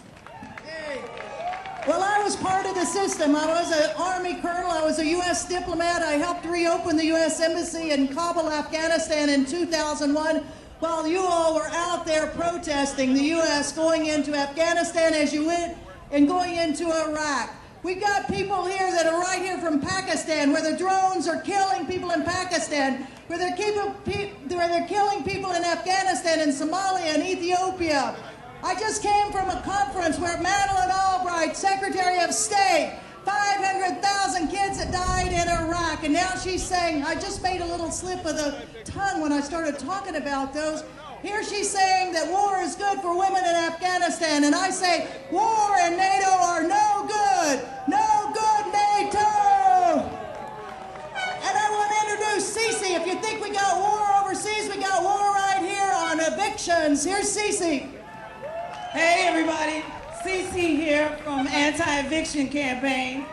Well, I was part of the system. I was an Army colonel. I was a U.S. diplomat. I helped reopen the U.S. Embassy in Kabul, Afghanistan in 2001 while you all were out there protesting the U.S. going into Afghanistan as you went and going into Iraq. We got people here that are right here from Pakistan, where the drones are killing people in Pakistan, where they're killing people in Afghanistan and Somalia and Ethiopia. I just came from a conference where Madeleine Albright, Secretary of State, 500,000 kids that died in Iraq, and now she's saying, I just made a little slip of the tongue when I started talking about those. Here she's saying that war is good for women in Afghanistan, and I say, war and NATO are no good. No good, NATO! And I want to introduce Cece. If you think we got war overseas, we got war right here on evictions. Here's Cece. Hey everybody, Cece here from Anti-Eviction Campaign,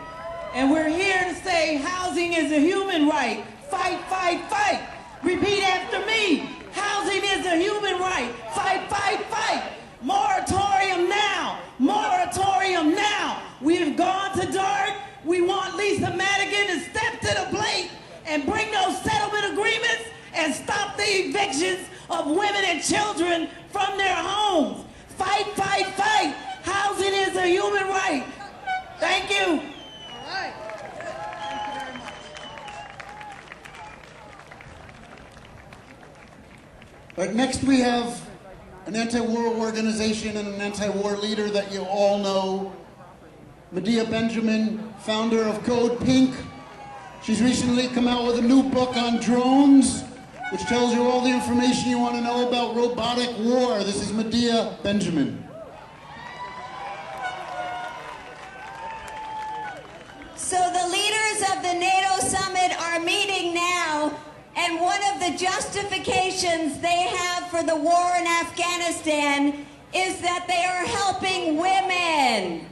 and we're here to say housing is a human right. Fight, fight, fight. Repeat after me. Housing is a human right. Fight, fight, fight. Moratorium now. Moratorium now. We've gone to dark. We want Lisa Madigan to step to the plate and bring those settlement agreements and stop the evictions of women and children from their homes. Fight, fight, fight. Housing is a human right. Thank you. All right. Thank you very much. All right, next we have an anti-war organization and an anti-war leader that you all know, Medea Benjamin, founder of Code Pink. She's recently come out with a new book on drones, which tells you all the information you want to know about robotic war. This is Medea Benjamin. So the leaders of the NATO Summit are meeting now, and one of the justifications they have for the war in Afghanistan is that they are helping women.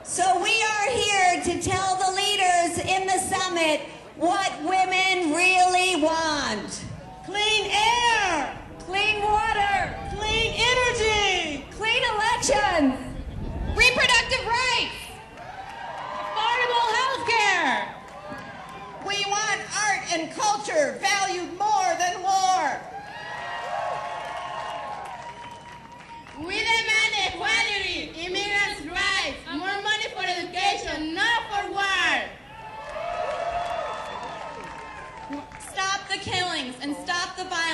So we are here to tell the leaders in the summit what women really want. Clean air, clean water, clean energy, clean elections, reproductive rights, affordable health care. We want art and culture valued more than war. We demand equality, immigrants' rights, more money for education,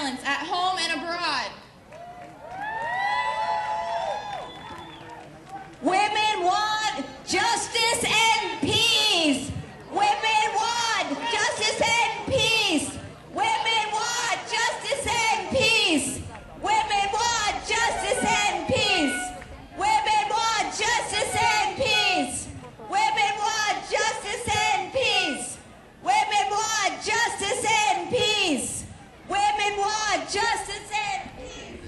violence at home and abroad. Women want justice and peace. Women want justice and peace. Women want justice and peace. Women want justice and peace. Women want justice and peace. Women want justice and peace. Women want justice and peace. Women want justice and peace.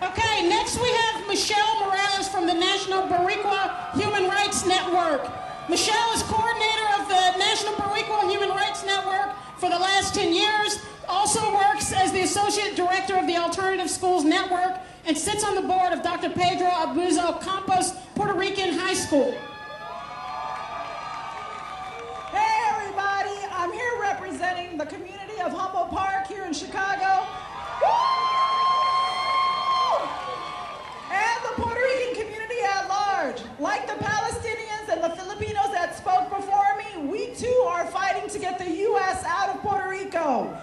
Okay, next we have Michelle Morales from the National Boricua Human Rights Network. Michelle is coordinator of the National Boricua Human Rights Network for the last 10 years, also works as the Associate Director of the Alternative Schools Network, and sits on the board of Dr. Pedro Abuzo Campos Puerto Rican High School. Hey everybody, I'm here representing the community of Humboldt Park here in Chicago. And the Puerto Rican community at large. Like the Palestinians and the Filipinos that spoke before me, we too are fighting to get the U.S. out of Puerto Rico.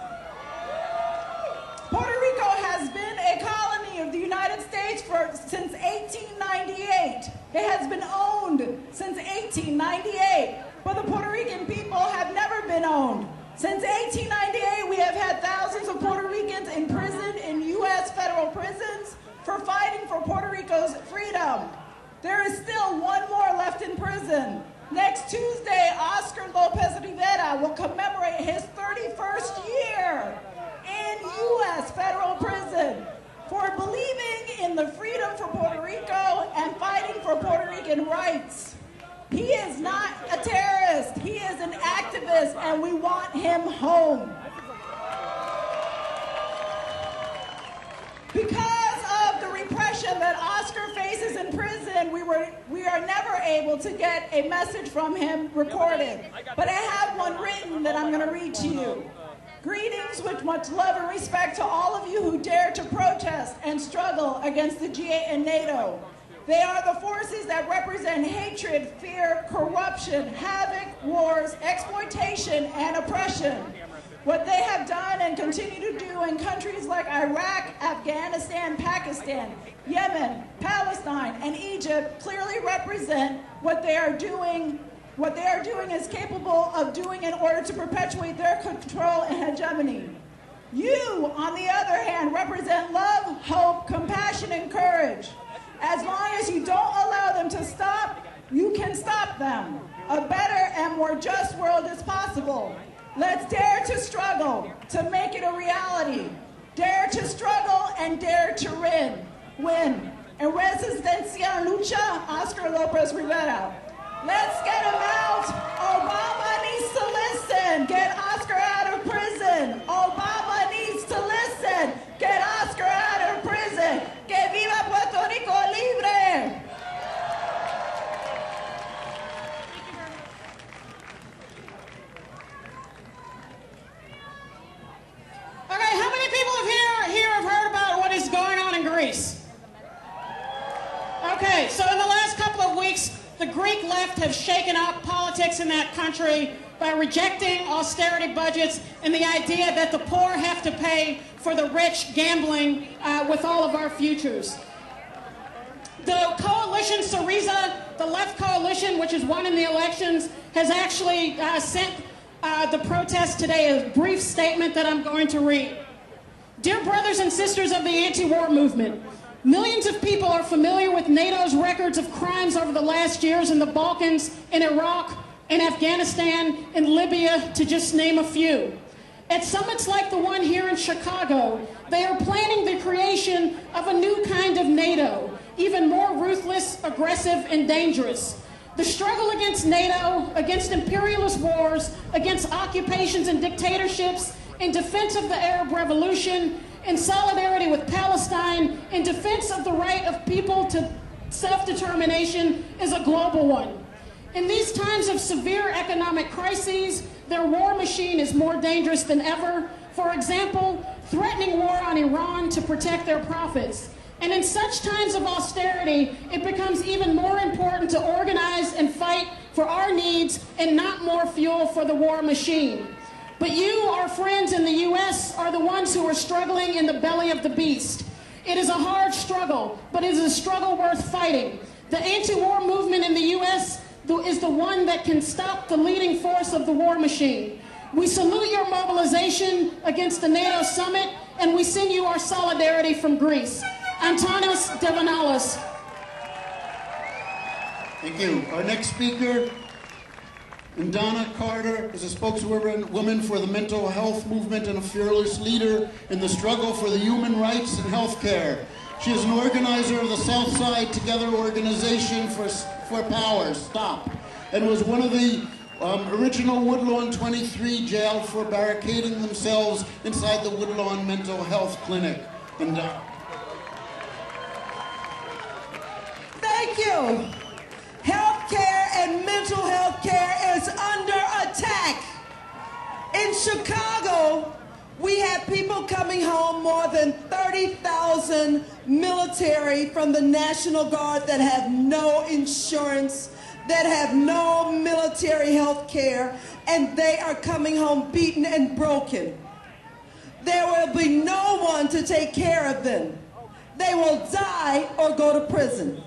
Puerto Rico has been a colony of the United States since 1898. It has been owned since 1898, but the Puerto Rican people have never been owned. Since 1898, we have had thousands of Puerto Ricans in prison in U.S. federal prisons for fighting for Puerto Rico's freedom. There is still one more left in prison. Next Tuesday, Oscar Lopez Rivera will commemorate his 31st year in U.S. federal prison for believing in the freedom for Puerto Rico and fighting for Puerto Rican rights. He is not a terrorist. He is an activist, and we want him home. Because of the repression that Oscar faces in prison, we are never able to get a message from him recorded. But I have one written that I'm going to read to you. Greetings with much love and respect to all of you who dare to protest and struggle against the G8 and NATO. They are the forces that represent hatred, fear, corruption, havoc, wars, exploitation, and oppression. What they have done and continue to do in countries like Iraq, Afghanistan, Pakistan, Yemen, Palestine, and Egypt clearly represent what they are doing is capable of doing in order to perpetuate their control and hegemony. You, on the other hand, represent love, hope, compassion, and courage. As long as you don't allow them to stop, you can stop them. A better and more just world is possible. Let's dare to struggle to make it a reality. Dare to struggle and dare to win. En resistencia lucha, Oscar Lopez Rivera. Let's get him out. Obama needs to listen. Get Oscar out of prison. Obama needs to listen. Get Oscar out of prison. Que viva Puerto Rico libre. Okay, how many people here have heard about what is going on in Greece? Okay, so in the last couple of weeks, the Greek left have shaken up politics in that country by rejecting austerity budgets and the idea that the poor have to pay for the rich gambling with all of our futures. The coalition, Syriza, the left coalition, which has won in the elections, has actually sent the protest today a brief statement that I'm going to read. Dear brothers and sisters of the anti-war movement, millions of people are familiar with NATO's records of crimes over the last years in the Balkans, in Iraq, in Afghanistan, in Libya, to just name a few. At summits like the one here in Chicago, they are planning the creation of a new kind of NATO, even more ruthless, aggressive, and dangerous. The struggle against NATO, against imperialist wars, against occupations and dictatorships, in defense of the Arab Revolution, in solidarity with Palestine, in defense of the right of people to self-determination, is a global one. In these times of severe economic crises, their war machine is more dangerous than ever. For example, threatening war on Iran to protect their profits. And in such times of austerity, it becomes even more important to organize and fight for our needs and not more fuel for the war machine. But you, our friends in the U.S., are the ones who are struggling in the belly of the beast. It is a hard struggle, but it is a struggle worth fighting. The anti-war movement in the U.S. is the one that can stop the leading force of the war machine. We salute your mobilization against the NATO Summit, and we send you our solidarity from Greece. Antanas Devanalis. Thank you. Our next speaker, Donna Carter, is a spokeswoman for the mental health movement and a fearless leader in the struggle for the human rights and health care. She is an organizer of the Southside Together organization for Power, STOP, and was one of the original Woodlawn 23 jailed for barricading themselves inside the Woodlawn Mental Health Clinic. And, Thank you. Healthcare and mental health care is under attack. In Chicago, we have people coming home, more than 30,000 military from the National Guard that have no insurance, that have no military health care, and they are coming home beaten and broken. There will be no one to take care of them. They will die or go to prison.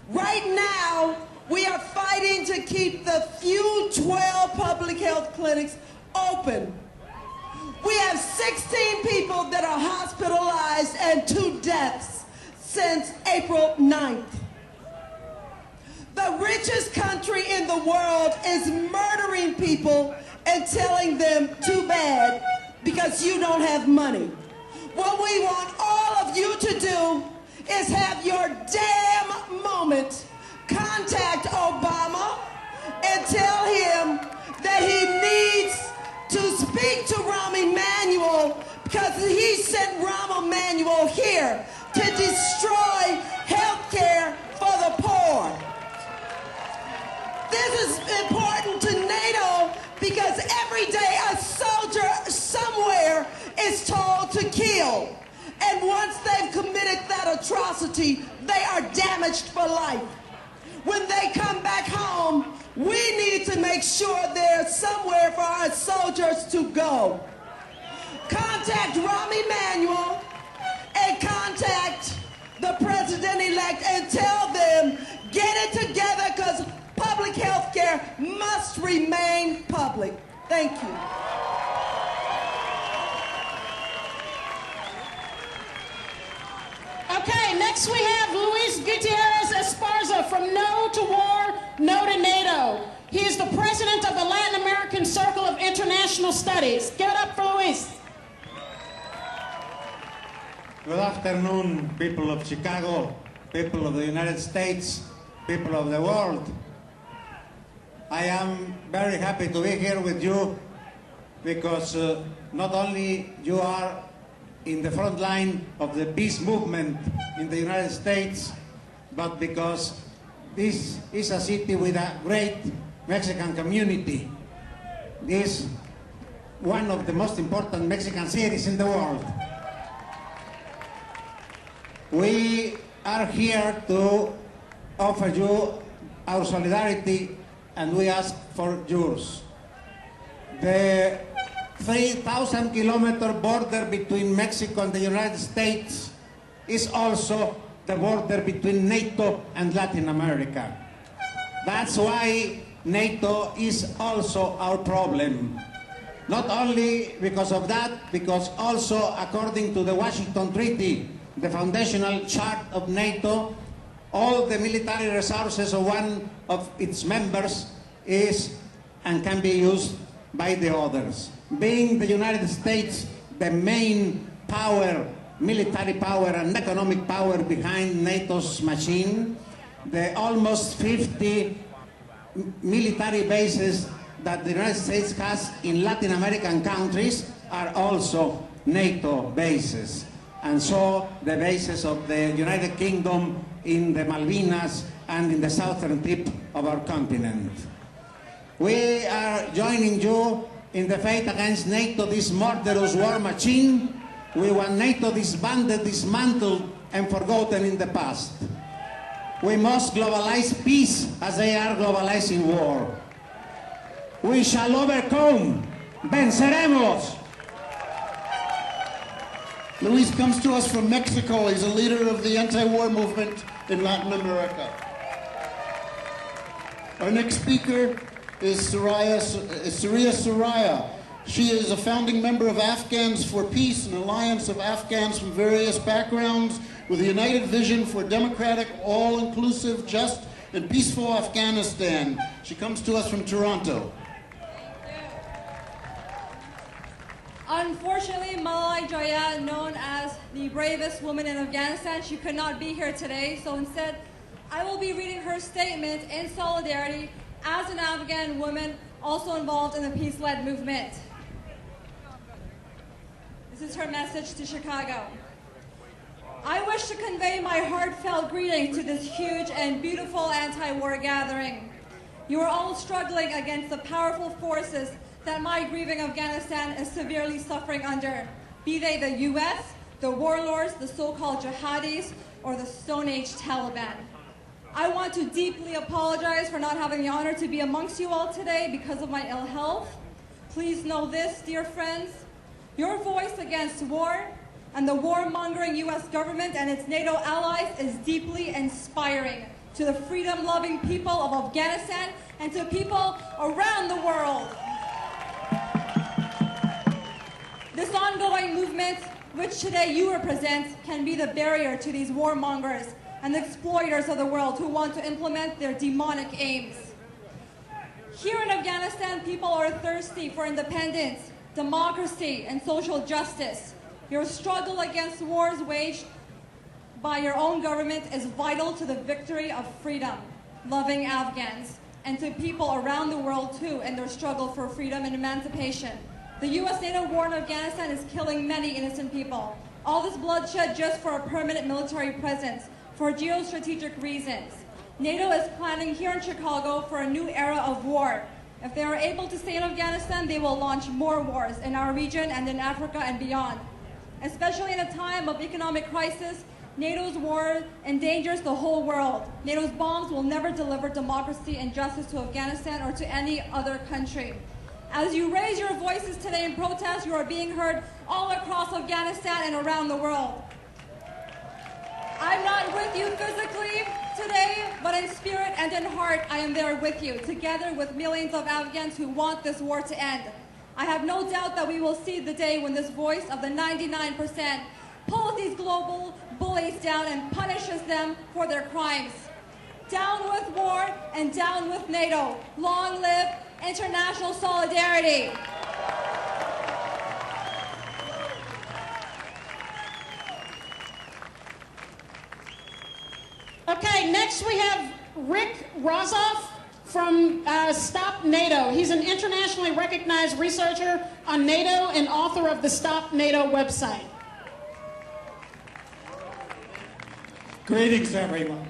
Right now, we are fighting to keep the few 12 public health clinics open. We have 16 people that are hospitalized and 2 deaths since April 9th. The richest country in the world is murdering people and telling them too bad because you don't have money. What we want all of you to do is have your damn moment. Contact Obama and tell him that he needs to speak to Rahm Emanuel because he sent Rahm Emanuel here to destroy health care for the poor. This is important to NATO because every day a soldier somewhere is told to kill. And once they've committed that atrocity, they are damaged for life. When they come back home, we need to make sure there's somewhere for our soldiers to go. Contact Rahm Emanuel and contact the president-elect and tell them, get it together because public health care must remain public. Thank you. Okay, next we have Luis Gutierrez Esparza from No to War, No to NATO. He is the president of the Latin American Circle of International Studies. Give it up for Luis. Good afternoon, people of Chicago, people of the United States, people of the world. I am very happy to be here with you because not only you are in the front line of the peace movement in the United States, but because this is a city with a great Mexican community. This is one of the most important Mexican cities in the world. We are here to offer you our solidarity and we ask for yours. The 3,000-kilometer border between Mexico and the United States is also the border between NATO and Latin America. That's why NATO is also our problem. Not only because of that, because also according to the Washington Treaty, the foundational chart of NATO, all the military resources of one of its members is and can be used by the others. Being the United States the main power, military power and economic power behind NATO's machine, the almost 50 military bases that the United States has in Latin American countries are also NATO bases. And so the bases of the United Kingdom in the Malvinas and in the southern tip of our continent. We are joining you in the fight against NATO, this murderous war machine. We want NATO disbanded, dismantled, and forgotten in the past. We must globalize peace as they are globalizing war. We shall overcome. Venceremos. Luis comes to us from Mexico. He's a leader of the anti-war movement in Latin America. Our next speaker is Surya Surya. She is a founding member of Afghans for Peace, an alliance of Afghans from various backgrounds with a united vision for democratic, all-inclusive, just, and peaceful Afghanistan. She comes to us from Toronto. Unfortunately, Malai Joya, known as the bravest woman in Afghanistan, she could not be here today, so instead, I will be reading her statement in solidarity as an Afghan woman also involved in the peace-led movement. This is her message to Chicago. I wish to convey my heartfelt greeting to this huge and beautiful anti-war gathering. You are all struggling against the powerful forces that my grieving Afghanistan is severely suffering under, be they the US, the warlords, the so-called jihadis, or the Stone Age Taliban. I want to deeply apologize for not having the honor to be amongst you all today because of my ill health. Please know this, dear friends, your voice against war and the warmongering US government and its NATO allies is deeply inspiring to the freedom-loving people of Afghanistan and to people around the world. This ongoing movement, which today you represent, can be the barrier to these warmongers and the exploiters of the world who want to implement their demonic aims. Here in Afghanistan, people are thirsty for independence, democracy, and social justice. Your struggle against wars waged by your own government is vital to the victory of freedom-loving Afghans and to people around the world too in their struggle for freedom and emancipation. The US-NATO war in Afghanistan is killing many innocent people. All this bloodshed just for a permanent military presence, for geostrategic reasons. NATO is planning here in Chicago for a new era of war. If they are able to stay in Afghanistan, they will launch more wars in our region and in Africa and beyond. Especially in a time of economic crisis, NATO's war endangers the whole world. NATO's bombs will never deliver democracy and justice to Afghanistan or to any other country. As you raise your voices today in protest, you are being heard all across Afghanistan and around the world. I'm not with you physically today, but in spirit and in heart, I am there with you, together with millions of Afghans who want this war to end. I have no doubt that we will see the day when this voice of the 99% pulls these global bullies down and punishes them for their crimes. Down with war and down with NATO. Long live international solidarity. Okay, next we have Rick Rozoff from Stop NATO. He's an internationally recognized researcher on NATO and author of the Stop NATO website. Greetings, everyone.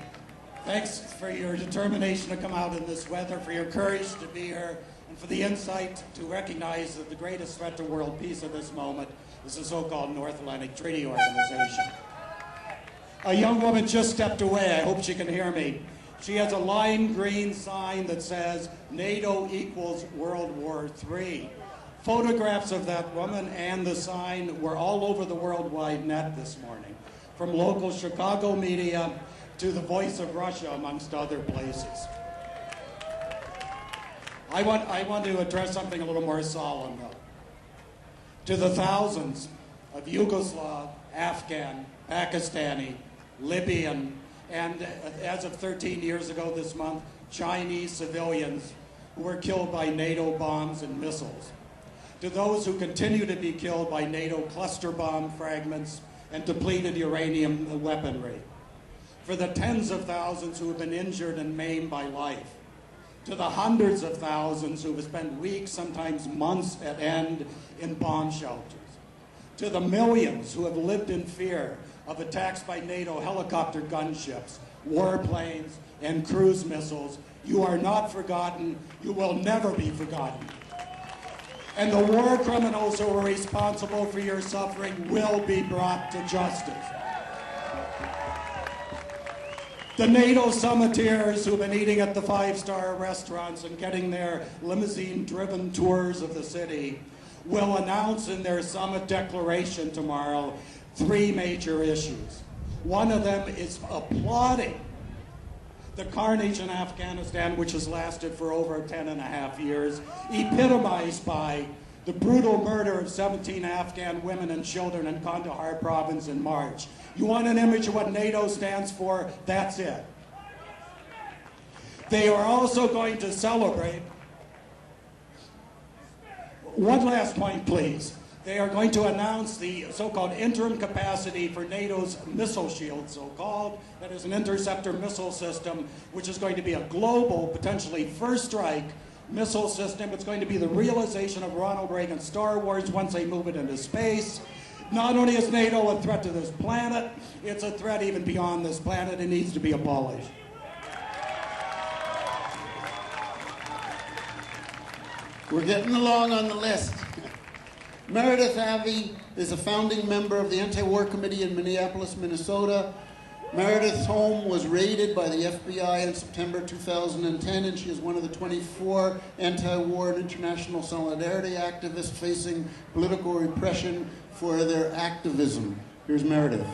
Thanks for your determination to come out in this weather, for your courage to be here, and for the insight to recognize that the greatest threat to world peace at this moment is the so-called North Atlantic Treaty Organization. A young woman just stepped away. I hope she can hear me. She has a lime green sign that says, NATO equals World War III. Photographs of that woman and the sign were all over the worldwide net this morning, from local Chicago media to the Voice of Russia, amongst other places. I want to address something a little more solemn, though. To the thousands of Yugoslav, Afghan, Pakistani, Libyan, and as of 13 years ago this month, Chinese civilians who were killed by NATO bombs and missiles. To those who continue to be killed by NATO cluster bomb fragments and depleted uranium weaponry. For the tens of thousands who have been injured and maimed by life. To the hundreds of thousands who have spent weeks, sometimes months at end in bomb shelters. To the millions who have lived in fear of attacks by NATO helicopter gunships, warplanes, and cruise missiles. You are not forgotten. You will never be forgotten. And the war criminals who are responsible for your suffering will be brought to justice. The NATO Summiteers who've been eating at the five-star restaurants and getting their limousine-driven tours of the city will announce in their summit declaration tomorrow 3 major issues. One of them is applauding the carnage in Afghanistan, which has lasted for over 10.5 years, epitomized by the brutal murder of 17 Afghan women and children in Kandahar province in March. You want an image of what NATO stands for? That's it. They are also going to celebrate. One last point, please. They are going to announce the so-called interim capacity for NATO's missile shield, so-called. That is an interceptor missile system, which is going to be a global, potentially first strike missile system. It's going to be the realization of Ronald Reagan's Star Wars once they move it into space. Not only is NATO a threat to this planet, it's a threat even beyond this planet. It needs to be abolished. We're getting along on the list. Meredith Abbey is a founding member of the Anti-War Committee in Minneapolis, Minnesota. Meredith's home was raided by the FBI in September 2010, and she is one of the 24 anti-war and international solidarity activists facing political repression for their activism. Here's Meredith.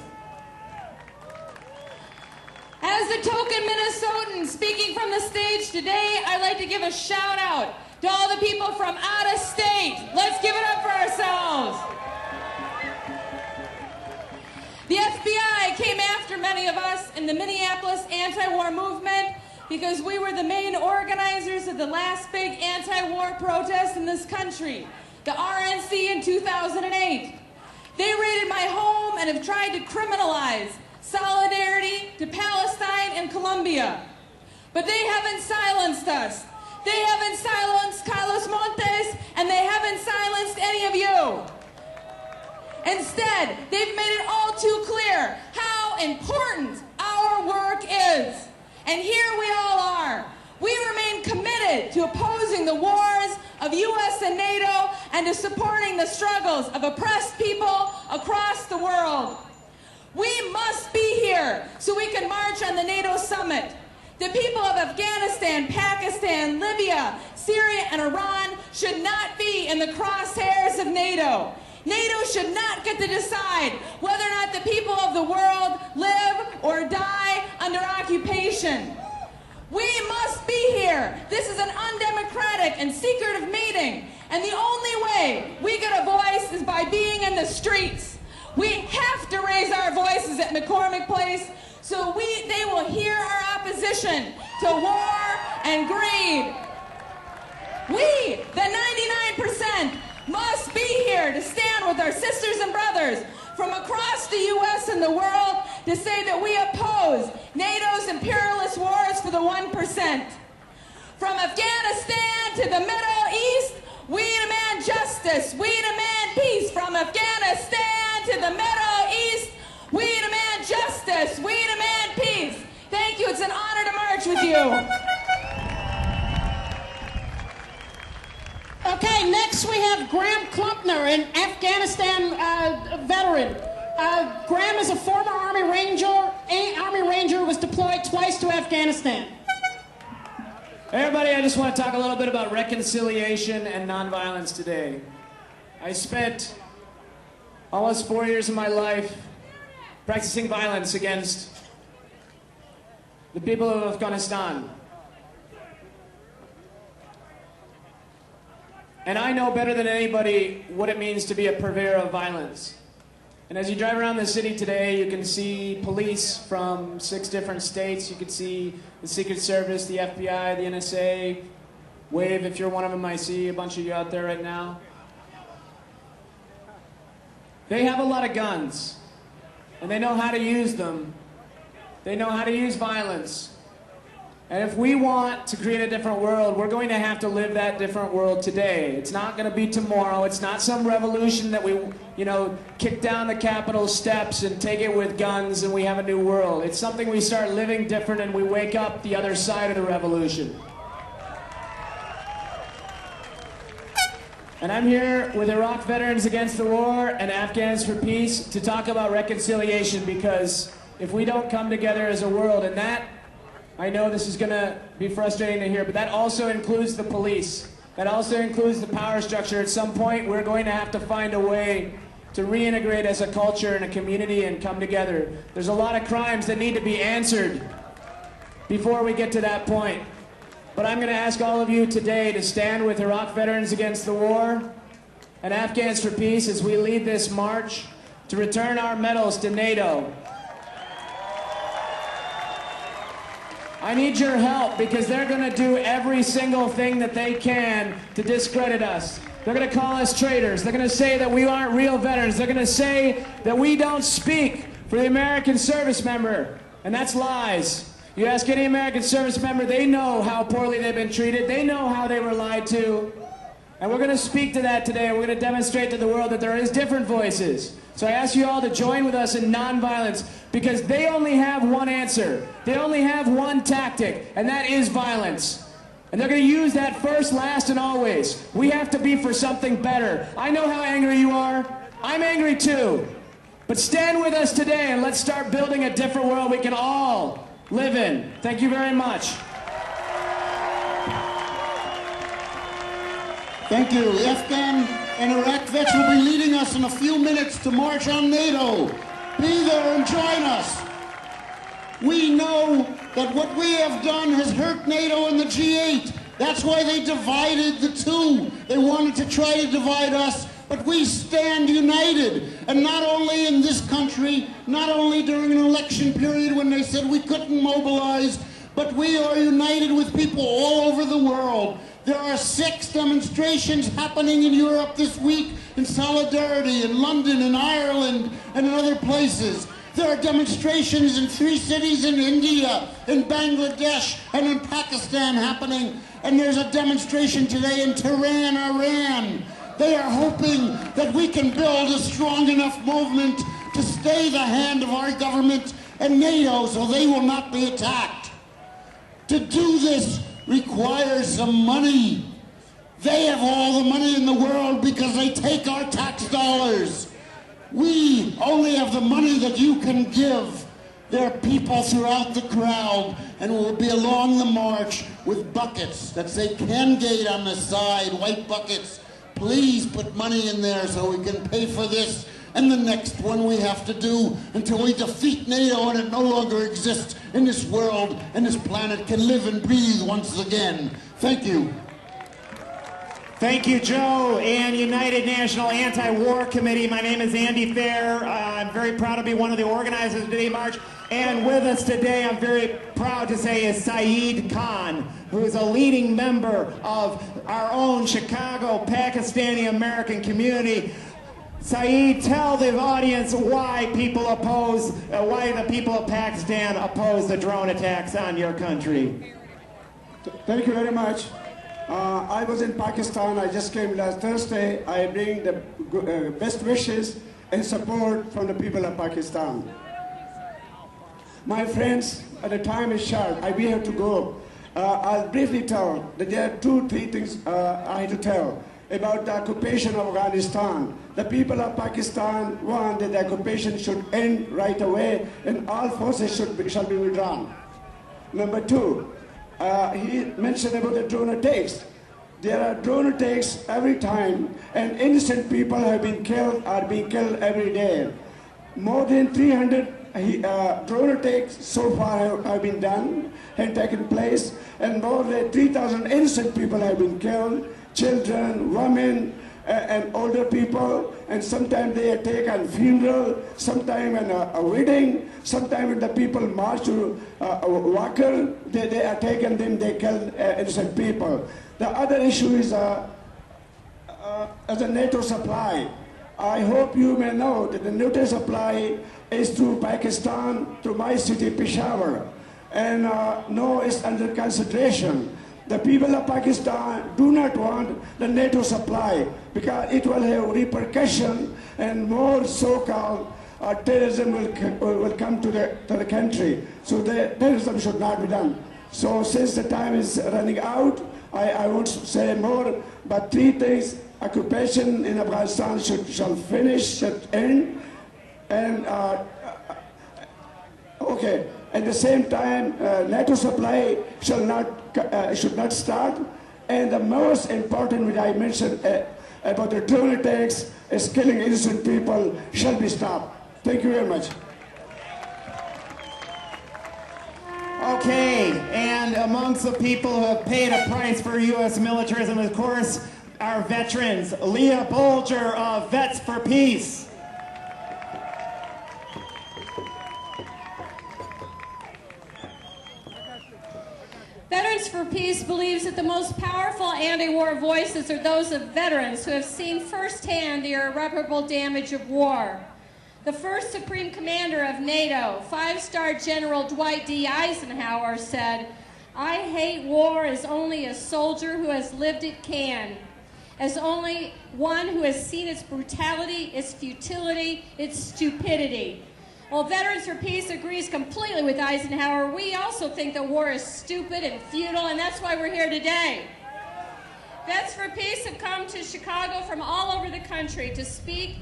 As the token Minnesotan speaking from the stage today, I'd like to give a shout out to all the people from out of state. Let's give it up for ourselves. The FBI came after many of us in the Minneapolis anti-war movement because we were the main organizers of the last big anti-war protest in this country, the RNC in 2008. They raided my home and have tried to criminalize solidarity to Palestine and Colombia. But they haven't silenced us. They haven't silenced Carlos Montes, and they haven't silenced any of you. Instead, they've made it all too clear how important our work is. And here we all are. We remain committed to opposing the wars of US and NATO and to supporting the struggles of oppressed people across the world. We must be here so we can march on the NATO Summit. The people of Afghanistan, Pakistan, Libya, Syria, and Iran should not be in the crosshairs of NATO. NATO should not get to decide whether or not the people of the world live or die under occupation. We must be here. This is an undemocratic and secretive meeting, and the only way we get a voice is by being in the streets. We have to raise our voices at McCormick Place so they will hear our opposition to war and greed. We, the 99%, must be here to stand with our sisters and brothers from across the U.S. and the world to say that we oppose NATO's imperialist wars for the 1%. From Afghanistan to the Middle East, we demand justice. We demand peace. From Afghanistan to the Middle East, we demand justice. We demand peace. Thank you. It's an honor to march with you. Okay, next we have Graham Klumpner, an Afghanistan veteran. Graham is a former Army Ranger who was deployed twice to Afghanistan. Hey everybody, I just want to talk a little bit about reconciliation and nonviolence today. I spent almost 4 years of my life practicing violence against the people of Afghanistan. And I know better than anybody what it means to be a purveyor of violence. And as you drive around the city today, you can see police from 6 different states. You can see the Secret Service, the FBI, the NSA. Wave if you're one of them. I see a bunch of you out there right now. They have a lot of guns, and they know how to use them. They know how to use violence. And if we want to create a different world, we're going to have to live that different world today. It's not going to be tomorrow. It's not some revolution that we, kick down the Capitol steps and take it with guns and we have a new world. It's something we start living different and we wake up the other side of the revolution. And I'm here with Iraq Veterans Against the War and Afghans for Peace to talk about reconciliation, because if we don't come together as a world, and that I know this is going to be frustrating to hear, but that also includes the police. That also includes the power structure. At some point, we're going to have to find a way to reintegrate as a culture and a community and come together. There's a lot of crimes that need to be answered before we get to that point. But I'm going to ask all of you today to stand with Iraq Veterans Against the War and Afghans for Peace as we lead this march to return our medals to NATO. I need your help because they're going to do every single thing that they can to discredit us. They're going to call us traitors. They're going to say that we aren't real veterans. They're going to say that we don't speak for the American service member. And that's lies. You ask any American service member, they know how poorly they've been treated. They know how they were lied to. And we're going to speak to that today. We're going to demonstrate to the world that there is different voices. So I ask you all to join with us in nonviolence because they only have one answer. They only have one tactic, and that is violence. And they're going to use that first, last, and always. We have to be for something better. I know how angry you are. I'm angry too. But stand with us today and let's start building a different world we can all live in. Thank you very much. Thank you. Afghan and Iraq vets will be leading us in a few minutes to march on NATO. Be there and join us. We know that what we have done has hurt NATO and the G8. That's why they divided the two. They wanted to try to divide us, but we stand united. And not only in this country, not only during an election period when they said we couldn't mobilize, but we are united with people all over the world. There are 6 demonstrations happening in Europe this week in solidarity, in London, in Ireland, and in other places. There are demonstrations in 3 cities in India, in Bangladesh, and in Pakistan happening. And there's a demonstration today in Tehran, Iran. They are hoping that we can build a strong enough movement to stay the hand of our government and NATO so they will not be attacked. To do this requires some money. They have all the money in the world because they take our tax dollars. We only have the money that you can give. There are people throughout the crowd and we'll be along the march with buckets that say Ken Gate on the side, white buckets. Please put money in there so we can pay for this and the next one we have to do until we defeat NATO and it no longer exists in this world and this planet can live and breathe once again. Thank you. Thank you, Joe, and United National Anti-War Committee. My name is Andy Fair. I'm very proud to be one of the organizers of today's march. And with us today, I'm very proud to say, is Saeed Khan, who is a leading member of our own Chicago Pakistani American community. Saeed, tell the audience why people oppose, why the people of Pakistan oppose the drone attacks on your country. Thank you very much. I was in Pakistan. I just came last Thursday. I bring the best wishes and support from the people of Pakistan. My friends, the time is short. We have to go. I'll briefly tell that there are 2-3 things I have to tell about the occupation of Afghanistan. The people of Pakistan want that the occupation should end right away and all forces shall be withdrawn. Number 2, he mentioned about the drone attacks. There are drone attacks every time and innocent people have been killed, are being killed every day. More than 300 drone attacks so far have been done and taken place, and more than 3,000 innocent people have been killed, children, women, and older people, and sometimes they attack on funeral, sometimes in a wedding, sometimes when the people march to Walker, they attack and then they kill innocent people. The other issue is as a NATO supply. I hope you may know that the NATO supply is through Pakistan, to my city, Peshawar, and no, it's under consideration. The people of Pakistan do not want the NATO supply because it will have repercussion and more so-called terrorism will come to the country. So the terrorism should not be done. So since the time is running out, I won't say more, but 3 things. Occupation in Afghanistan should end, and Okay. At the same time, NATO supply should not start. And the most important, which I mentioned about the drone attacks, is killing innocent people, shall be stopped. Thank you very much. Okay, and amongst the people who have paid a price for U.S. militarism, of course, our veterans. Leah Bolger of Vets for Peace. Veterans for Peace believes that the most powerful anti-war voices are those of veterans who have seen firsthand the irreparable damage of war. The first Supreme Commander of NATO, 5-star General Dwight D. Eisenhower, said, "I hate war as only a soldier who has lived it can, as only one who has seen its brutality, its futility, its stupidity." While Veterans for Peace agrees completely with Eisenhower, we also think that war is stupid and futile, and that's why we're here today. Vets for Peace have come to Chicago from all over the country to speak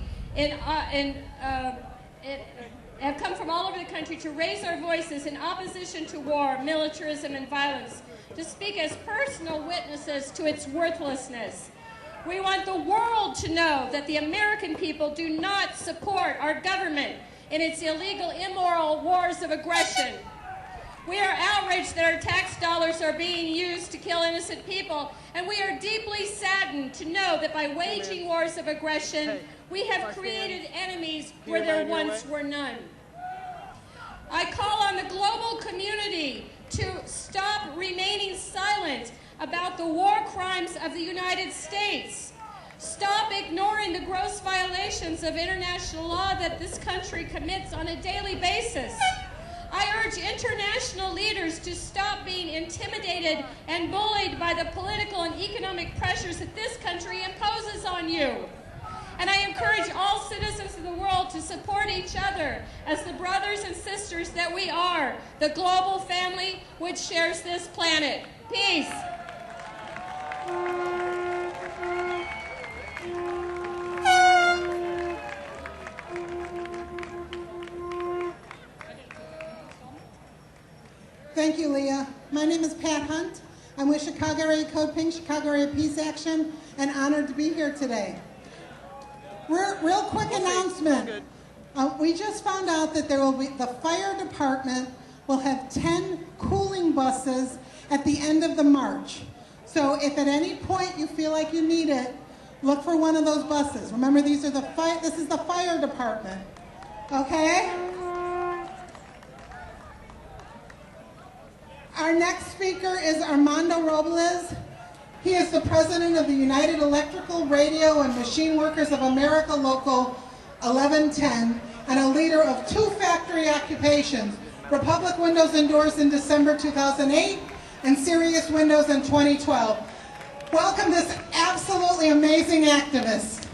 have come from all over the country to raise our voices in opposition to war, militarism, and violence, to speak as personal witnesses to its worthlessness. We want the world to know that the American people do not support our government in its illegal, immoral wars of aggression. We are outraged that our tax dollars are being used to kill innocent people, and we are deeply saddened to know that by waging wars of aggression, we have created enemies where there once were none. I call on the global community to stop remaining silent about the war crimes of the United States. Stop ignoring the gross violations of international law that this country commits on a daily basis. I urge international leaders to stop being intimidated and bullied by the political and economic pressures that this country imposes on you. And I encourage all citizens of the world to support each other as the brothers and sisters that we are, the global family which shares this planet. Peace. Thank you, Leah. My name is Pat Hunt. I'm with Chicago Area Code Pink, Chicago Area Peace Action, and honored to be here today. Real quick announcement. We just found out that the fire department will have 10 cooling buses at the end of the march. So if at any point you feel like you need it, look for one of those buses. Remember, this is the fire department. Okay? Our next speaker is Armando Robles. He is the president of the United Electrical, Radio, and Machine Workers of America Local 1110 and a leader of 2 factory occupations, Republic Windows and Doors in December 2008 and Sirius Windows in 2012. Welcome this absolutely amazing activist.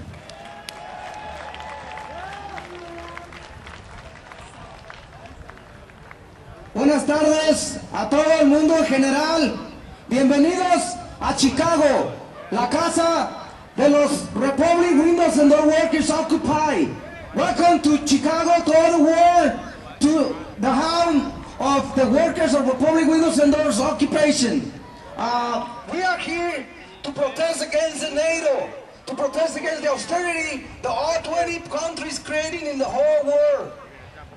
Buenas tardes a todo el mundo en general. Bienvenidos a Chicago, la casa de los Republic Windows and Door Workers Occupy. Welcome to Chicago, to all the world, to the home of the workers of Republic Windows and Doors occupation. We are here to protest against the NATO, to protest against the austerity that all 20 countries creating in the whole world.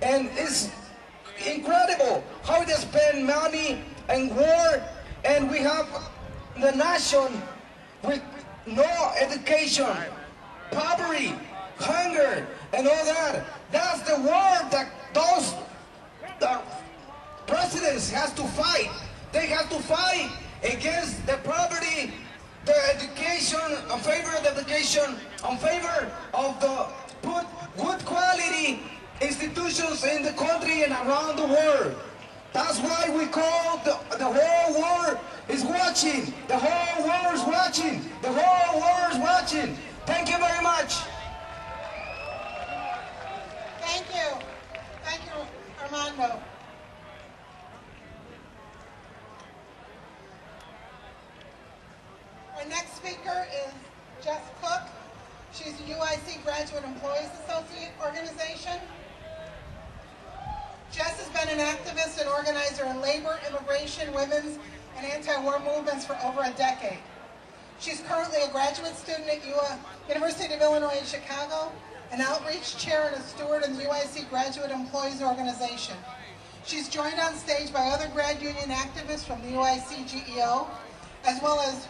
And it's incredible how they spend money and war, and we have the nation with no education, poverty, hunger, and all that. That's the war that those presidents have to fight. They have to fight against the poverty, the education, in favor of education, in favor of the good quality institutions in the country and around the world. That's why we call the whole world is watching. The whole world is watching. The whole world is watching. Thank you very much. Thank you. Thank you, Armando. Our next speaker is Jess Cook. She's the UIC Graduate Employees Associate Organization. Jess has been an activist and organizer in labor, immigration, women's, and anti-war movements for over a decade. She's currently a graduate student at University of Illinois in Chicago, an outreach chair and a steward in the UIC Graduate Employees Organization. She's joined on stage by other grad union activists from the UIC GEO, as well as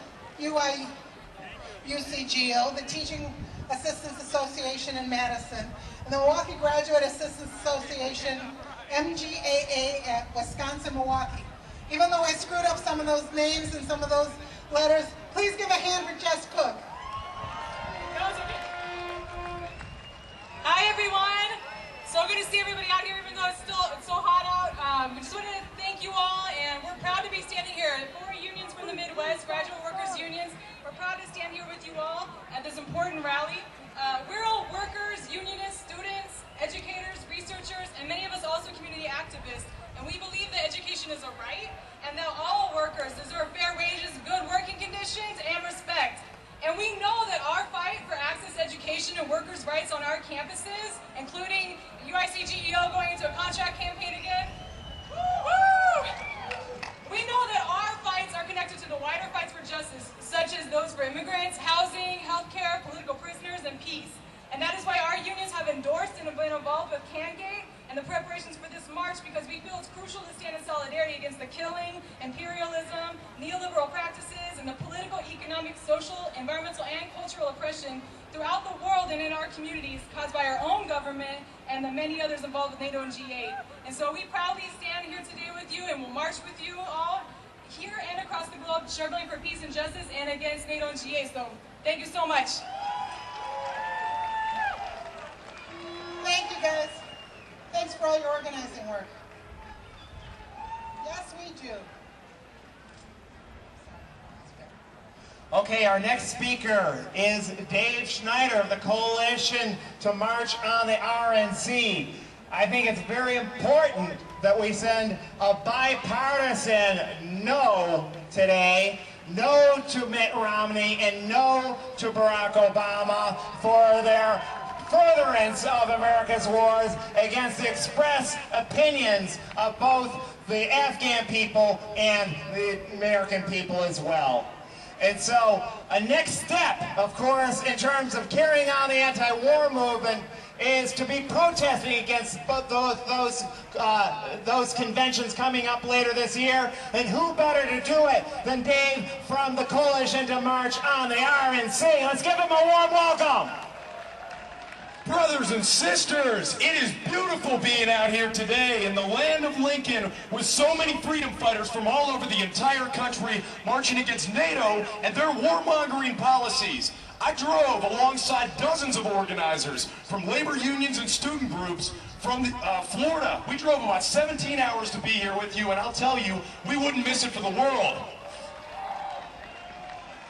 UCGO, the Teaching Assistants Association in Madison, and the Milwaukee Graduate Assistants Association, MGAA, at Wisconsin-Milwaukee. Even though I screwed up some of those names and some of those letters, please give a hand for Jess Cook. Hi everyone. So good to see everybody out here, even though it's so hot out. We just wanted to thank you all, and we're proud to be standing here. 4 unions from the Midwest, graduate workers unions. We're proud to stand here with you all at this important rally. We're all workers, unionists, students, educators, researchers, and many of us also community activists. And we believe that education is a right, and that all workers deserve fair wages, good working conditions, and respect. And we know that our fight for access to education and workers' rights on our campuses, including UIC GEO going into a contract campaign again, we know that our fights are connected to the wider fights for justice, such as those for immigrants, housing, healthcare, political prisoners, and peace. And that is why our unions have endorsed and have been involved with CanGate and the preparations for this march, because we feel it's crucial to stand in solidarity against the killing, imperialism, neoliberal practices, and the political, economic, social, environmental, and cultural oppression throughout the world and in our communities caused by our own government and the many others involved with NATO and G8. And so we proudly stand here today with you, and we'll march with you all here and across the globe, struggling for peace and justice and against NATO and G8. So thank you so much. Thank you, guys. Thanks for all your organizing work. Yes, we do. Okay, our next speaker is Dave Schneider of the Coalition to March on the RNC. I think it's very important that we send a bipartisan no today. No to Mitt Romney and no to Barack Obama for their furtherance of America's wars against the express opinions of both the Afghan people and the American people as well. And so a next step, of course, in terms of carrying on the anti-war movement is to be protesting against those conventions coming up later this year. And who better to do it than Dave from the Coalition to March on the RNC. Let's give him a warm welcome. Brothers and sisters, it is beautiful being out here today in the land of Lincoln with so many freedom fighters from all over the entire country marching against NATO and their warmongering policies. I drove alongside dozens of organizers from labor unions and student groups from Florida. We drove about 17 hours to be here with you, and I'll tell you, we wouldn't miss it for the world.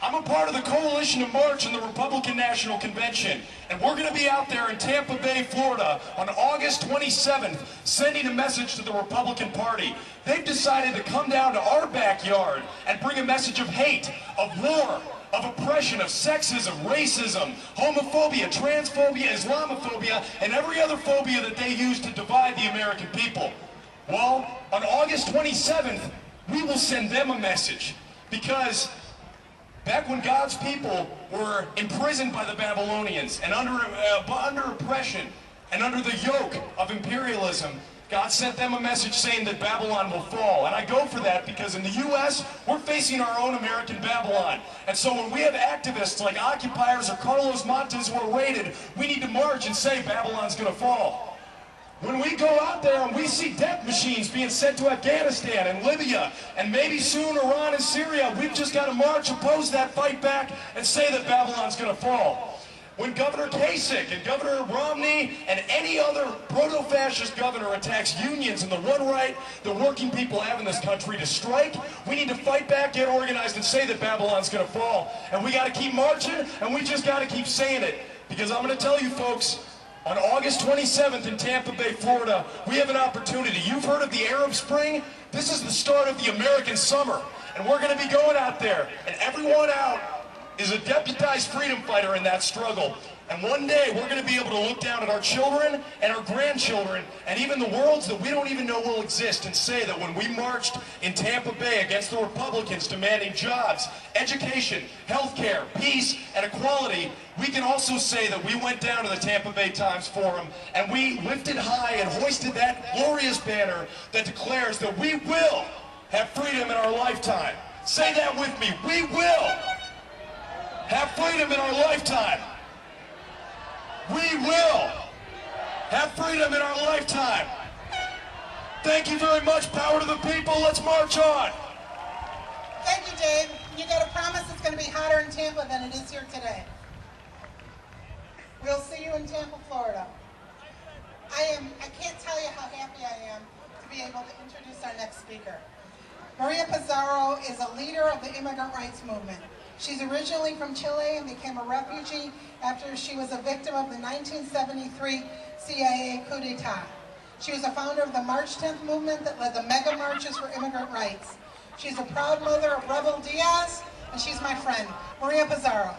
I'm a part of the Coalition to March in the Republican National Convention, and we're going to be out there in Tampa Bay, Florida on August 27th sending a message to the Republican Party. They've decided to come down to our backyard and bring a message of hate, of war, of oppression, of sexism, racism, homophobia, transphobia, Islamophobia, and every other phobia that they use to divide the American people. Well, on August 27th, we will send them a message, because back when God's people were imprisoned by the Babylonians and under oppression and under the yoke of imperialism, God sent them a message saying that Babylon will fall. And I go for that because in the U.S., we're facing our own American Babylon. And so when we have activists like occupiers or Carlos Montes who are raided, we need to march and say Babylon's going to fall. When we go out there and we see death machines being sent to Afghanistan and Libya, and maybe soon Iran and Syria, we've just got to march, oppose that, fight back, and say that Babylon's going to fall. When Governor Kasich and Governor Romney and any other proto-fascist governor attacks unions and the one right the working people have in this country to strike, we need to fight back, get organized, and say that Babylon's going to fall. And we got to keep marching, and we just got to keep saying it. Because I'm going to tell you folks, on August 27th in Tampa Bay, Florida, we have an opportunity. You've heard of the Arab Spring? This is the start of the American summer. And we're going to be going out there. And everyone out is a deputized freedom fighter in that struggle. And one day, we're going to be able to look down at our children and our grandchildren and even the worlds that we don't even know will exist and say that when we marched in Tampa Bay against the Republicans demanding jobs, education, health care, peace, and equality, we can also say that we went down to the Tampa Bay Times Forum and we lifted high and hoisted that glorious banner that declares that we will have freedom in our lifetime. Say that with me. We will have freedom in our lifetime. We will have freedom in our lifetime. Thank you very much. Power to the people. Let's march on. Thank you, Dave. You got to promise it's going to be hotter in Tampa than it is here today. We'll see you in Tampa, Florida. I can't tell you how happy I am to be able to introduce our next speaker. Maria Pizarro is a leader of the immigrant rights movement. She's originally from Chile and became a refugee after she was a victim of the 1973 CIA coup d'etat. She was a founder of the March 10th movement that led the mega marches for immigrant rights. She's a proud mother of Rebel Diaz, and she's my friend, Maria Pizarro.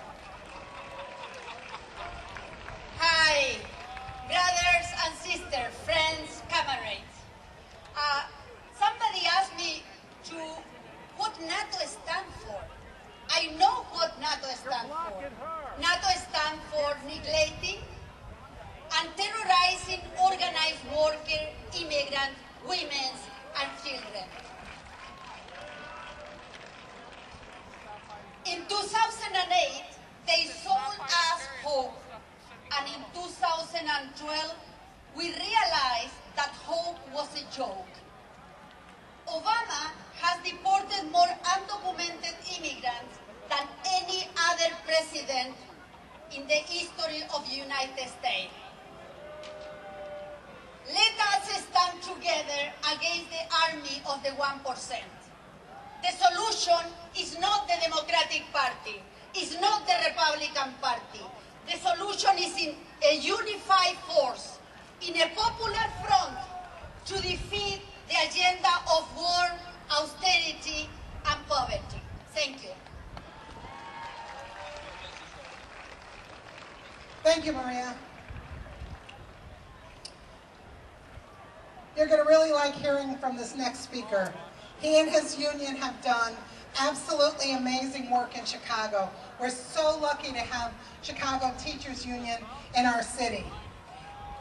Hi, brothers and sisters, friends, comrades. Somebody asked me what NATO stands for. I know what NATO stands for. NATO stands for neglecting and terrorizing organized workers, immigrants, women, and children. In 2008, they sold us hope, and in 2012, we realized that hope was a joke. Obama has deported more undocumented immigrants than any other president in the history of the United States. Let us stand together against the army of the 1%. The solution is not the Democratic Party, is not the Republican Party. The solution is in a unified force, in a popular front to defeat the agenda of war, austerity, and poverty. Thank you. Thank you, Maria. You're going to really like hearing from this next speaker. He and his union have done absolutely amazing work in Chicago. We're so lucky to have Chicago Teachers Union in our city.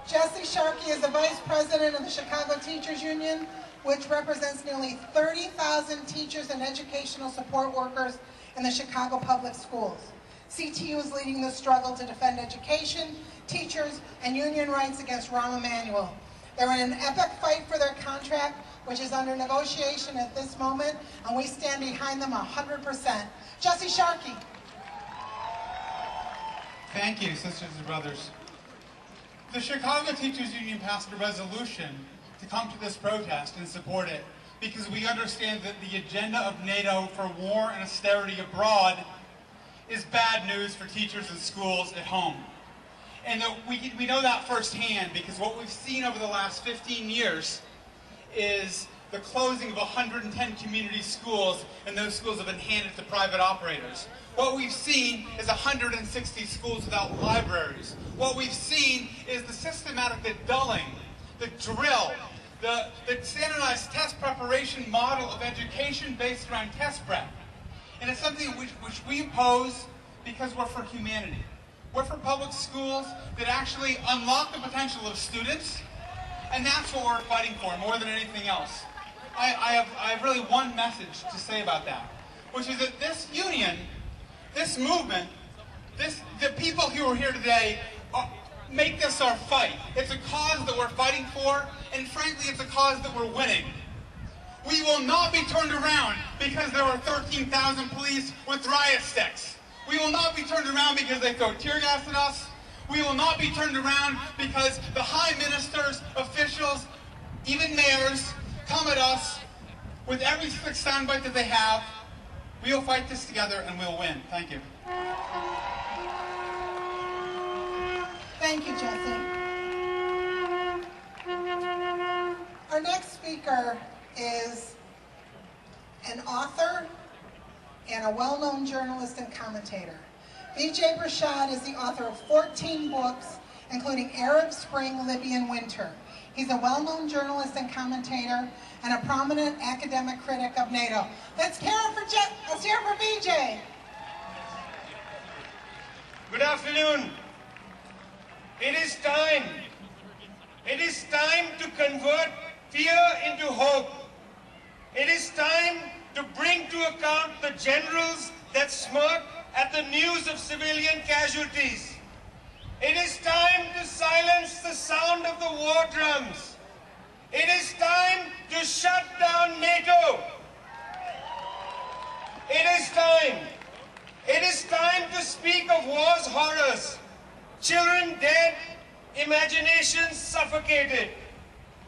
Jesse Sharkey is the Vice President of the Chicago Teachers Union, which represents nearly 30,000 teachers and educational support workers in the Chicago public schools. CTU is leading the struggle to defend education, teachers, and union rights against Rahm Emanuel. They're in an epic fight for their contract, which is under negotiation at this moment, and we stand behind them 100%. Jesse Sharkey. Thank you, sisters and brothers. The Chicago Teachers Union passed a resolution to come to this protest and support it because we understand that the agenda of NATO for war and austerity abroad is bad news for teachers and schools at home. And that we know that firsthand because what we've seen over the last 15 years is the closing of 110 community schools, and those schools have been handed to private operators. What we've seen is 160 schools without libraries. What we've seen is the systematic dulling, the drill, the standardized test preparation model of education based around test prep. And it's something which we oppose because we're for humanity. We're for public schools that actually unlock the potential of students, and that's what we're fighting for more than anything else. I have really one message to say about that, which is that this union, this movement, the people who are here today make this our fight. It's a cause that we're fighting for, and frankly, it's a cause that we're winning. We will not be turned around because there are 13,000 police with riot sticks. We will not be turned around because they throw tear gas at us. We will not be turned around because the high ministers, officials, even mayors come at us with every soundbite that they have. We will fight this together and we'll win. Thank you. Thank you, Jesse. Our next speaker is an author and a well-known journalist and commentator. Vijay Prashad is the author of 14 books, including Arab Spring, Libyan Winter. He's a well-known journalist and commentator and a prominent academic critic of NATO. Let's hear for Vijay. Good afternoon. It is time. It is time to convert fear into hope. It is time to bring to account the generals that smirk at the news of civilian casualties. It is time to silence the sound of the war drums. It is time to shut down NATO. It is time. It is time to speak of war's horrors. Children dead, imaginations suffocated.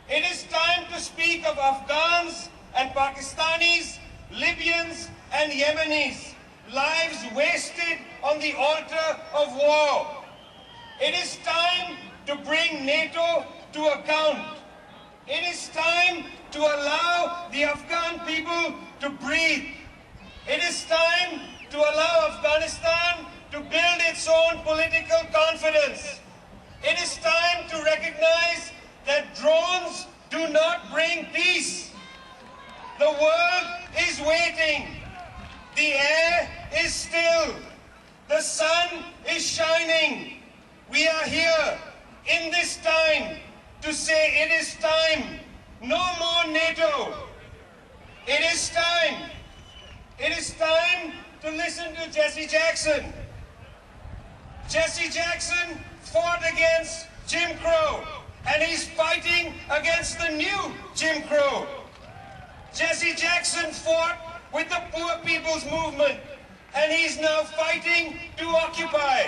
It is time to speak of Afghans and Pakistanis, Libyans and Yemenis, lives wasted on the altar of war. It is time to bring NATO to account. It is time to allow the Afghan people to breathe. It is time to allow Afghanistan to build its own political confidence. It is time to recognize that drones do not bring peace. The world is waiting. The air is still. The sun is shining. We are here in this time to say it is time. No more NATO. It is time. It is time to listen to Jesse Jackson. Jesse Jackson fought against Jim Crow, and he's fighting against the new Jim Crow. Jesse Jackson fought with the Poor People's Movement, and he's now fighting to Occupy.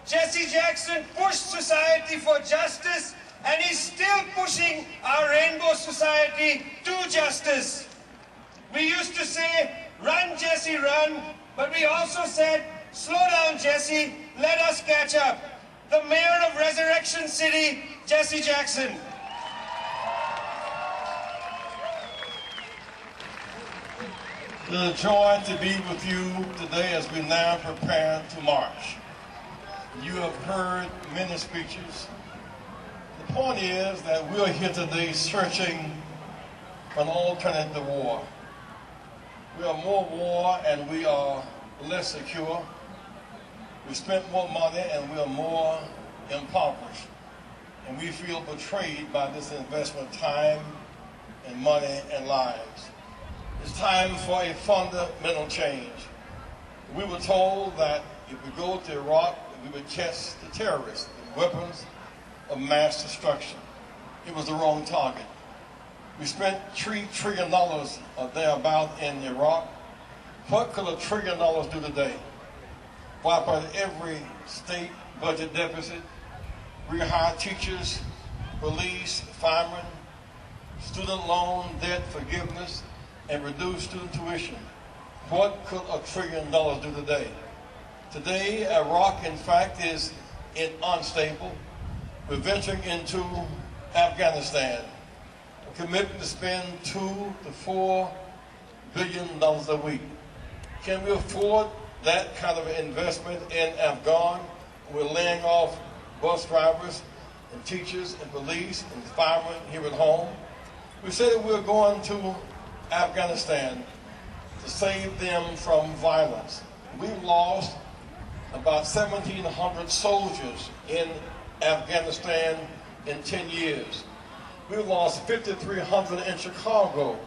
Jesse Jackson pushed society for justice, and he's still pushing our rainbow society to justice. We used to say, run, Jesse, run, but we also said, slow down, Jesse, let us catch up. The mayor of Resurrection City, Jesse Jackson. It is a joy to be with you today as we now prepare to march. You have heard many speeches. The point is that we are here today searching for an alternative to war. We are more war and we are less secure. We spent more money and we are more impoverished. And we feel betrayed by this investment of time and money and lives. It's time for a fundamental change. We were told that if we go to Iraq, we would catch the terrorists with weapons of mass destruction. It was the wrong target. We spent $3 trillion or thereabout in Iraq. What could $1 trillion do today? Wipe out every state budget deficit, rehire teachers, police, firemen, student loan debt forgiveness, and reduce student tuition. What could $1 trillion do today? Today, Iraq, in fact, is unstable. We're venturing into Afghanistan, a commitment to spend $2 to $4 billion a week. Can we afford that kind of investment in Afghan? We're laying off bus drivers and teachers and police and firemen here at home. We said that we're going to Afghanistan to save them from violence. We've lost about 1,700 soldiers in Afghanistan in 10 years. We've lost 5,300 in Chicago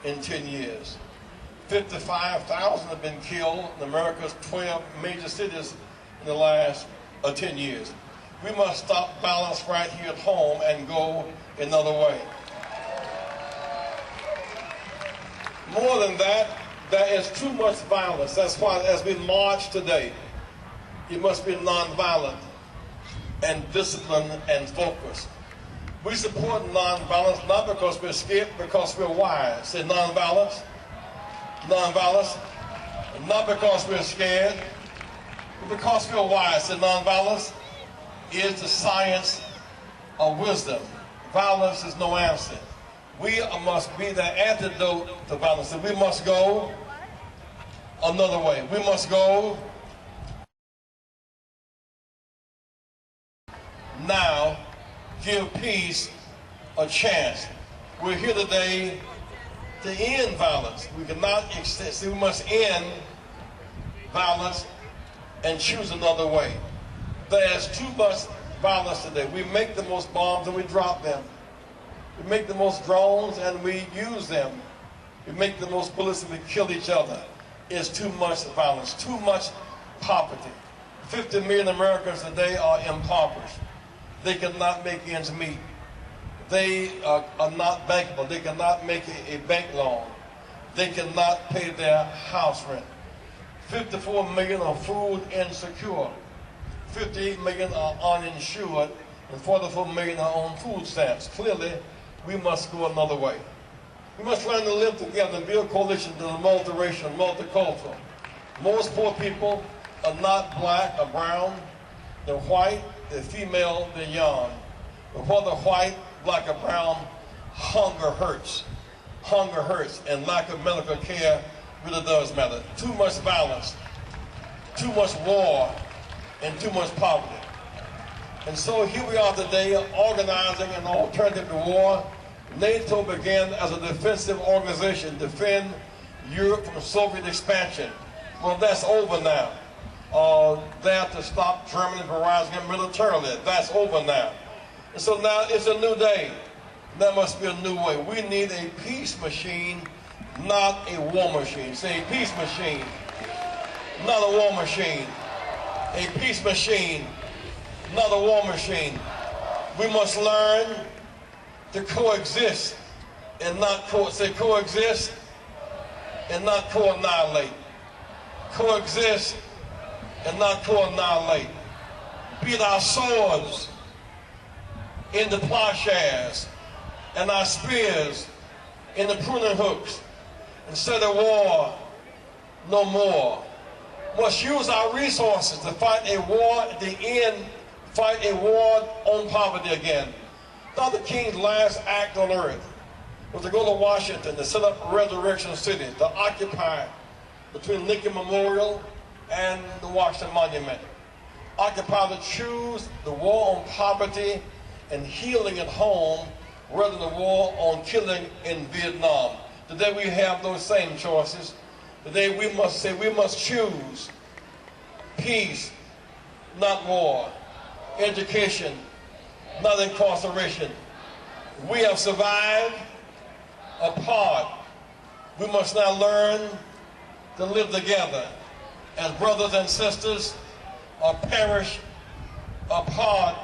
in 10 years. 55,000 have been killed in America's 12 major cities in the last 10 years. We must stop violence right here at home and go another way. More than that, there is too much violence. That's why as we march today, it must be nonviolent and disciplined and focused. We support nonviolence not because we're scared, because we're wise. Say nonviolence. Nonviolence. Not because we're scared, but because we're wise. Say nonviolence is the science of wisdom. Violence is no answer. We must be the antidote to violence. We must go another way. We must go give peace a chance. We're here today to end violence. We must end violence and choose another way. There's too much violence today. We make the most bombs and we drop them. We make the most drones and we use them. We make the most bullets and we kill each other. It's too much violence, too much poverty. 50 million Americans today are impoverished. They cannot make ends meet. They are not bankable. They cannot make a bank loan. They cannot pay their house rent. 54 million are food insecure. 58 million are uninsured. And 44 million are on food stamps. Clearly, we must go another way. We must learn to live together and build a coalition that is multiracial, multicultural. Most poor people are not black or brown. They're white, they're female, they're young. But whether white, black, or brown, hunger hurts. Hunger hurts, and lack of medical care really does matter. Too much violence, too much war, and too much poverty. And so here we are today organizing an alternative to war. NATO began as a defensive organization to defend Europe from Soviet expansion. Well, that's over now. There to stop Germany from rising up militarily. That's over now. And so now it's a new day. There must be a new way. We need a peace machine, not a war machine. Say peace machine, not a war machine. A peace machine, not a war machine. We must learn to coexist and not coexist and not co-annihilate. Coexist and not co-annihilate. Beat our swords into plowshares and our spears into pruning hooks. Instead of war, no more. Must use our resources to fight a war at the end, fight a war on poverty again. Dr. King's last act on earth was to go to Washington to set up Resurrection City, to occupy between Lincoln Memorial and the Washington Monument. Occupy to choose the war on poverty and healing at home rather than the war on killing in Vietnam. Today we have those same choices. Today we must say we must choose peace, not war. Education, not incarceration. We have survived apart. We must now learn to live together as brothers and sisters, or perish apart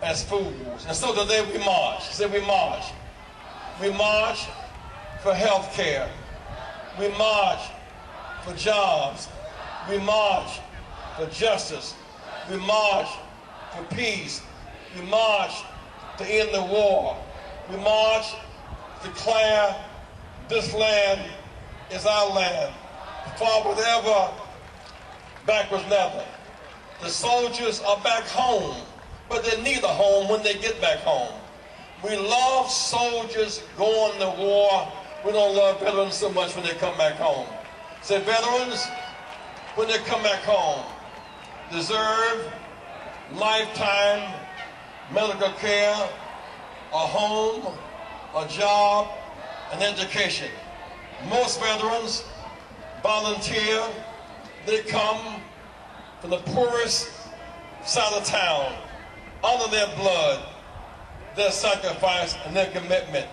as fools. And so today we march. Say we march. We march for health care. We march for jobs. We march for justice. We march for peace. We march to end the war. We march to declare this land is our land. Forward ever, backwards never. The soldiers are back home, but they need a home when they get back home. We love soldiers going to war. We don't love veterans so much when they come back home. Say veterans, when they come back home, deserve lifetime medical care, a home, a job, and education. Most veterans volunteer. They come from the poorest side of town, honor their blood, their sacrifice, and their commitment.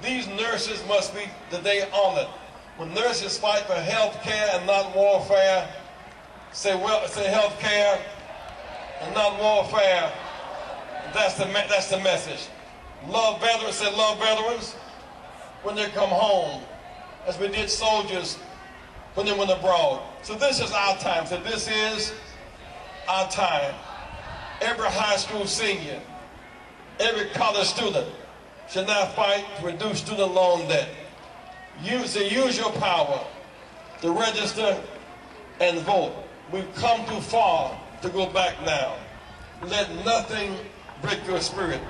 These nurses must be today honored. When nurses fight for health care and not warfare, say health care and not warfare. That's the message. Love veterans, say love veterans when they come home, as we did soldiers when they went abroad. So this is our time. So this is our time. Every high school senior, every college student should now fight to reduce student loan debt. Use your power to register and vote. We've come too far to go back now. Let nothing break your spirit.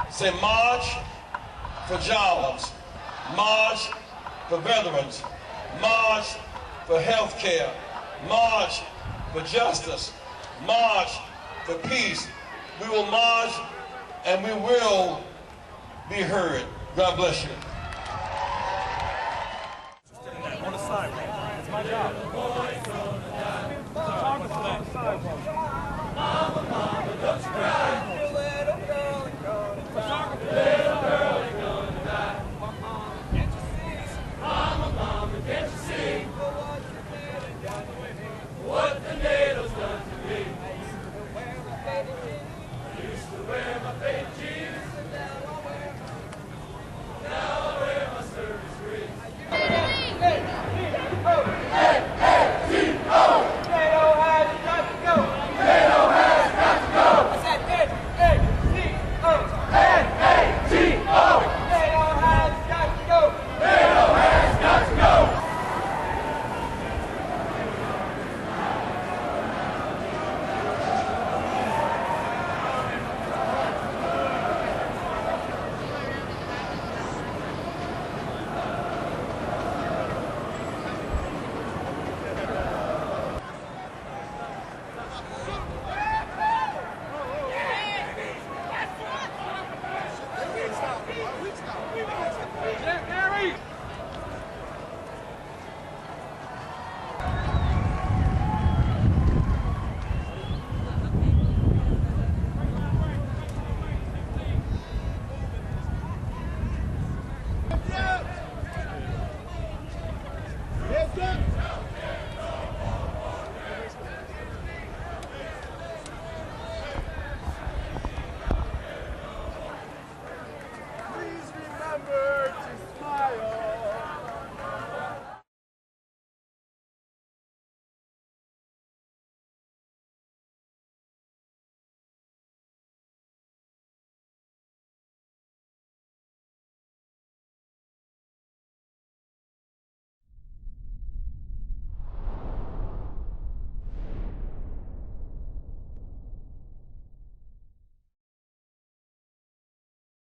Say march for jobs, march for veterans, march for health care, march for justice, march for peace. We will march and we will be heard. God bless you. On the side, it's my job.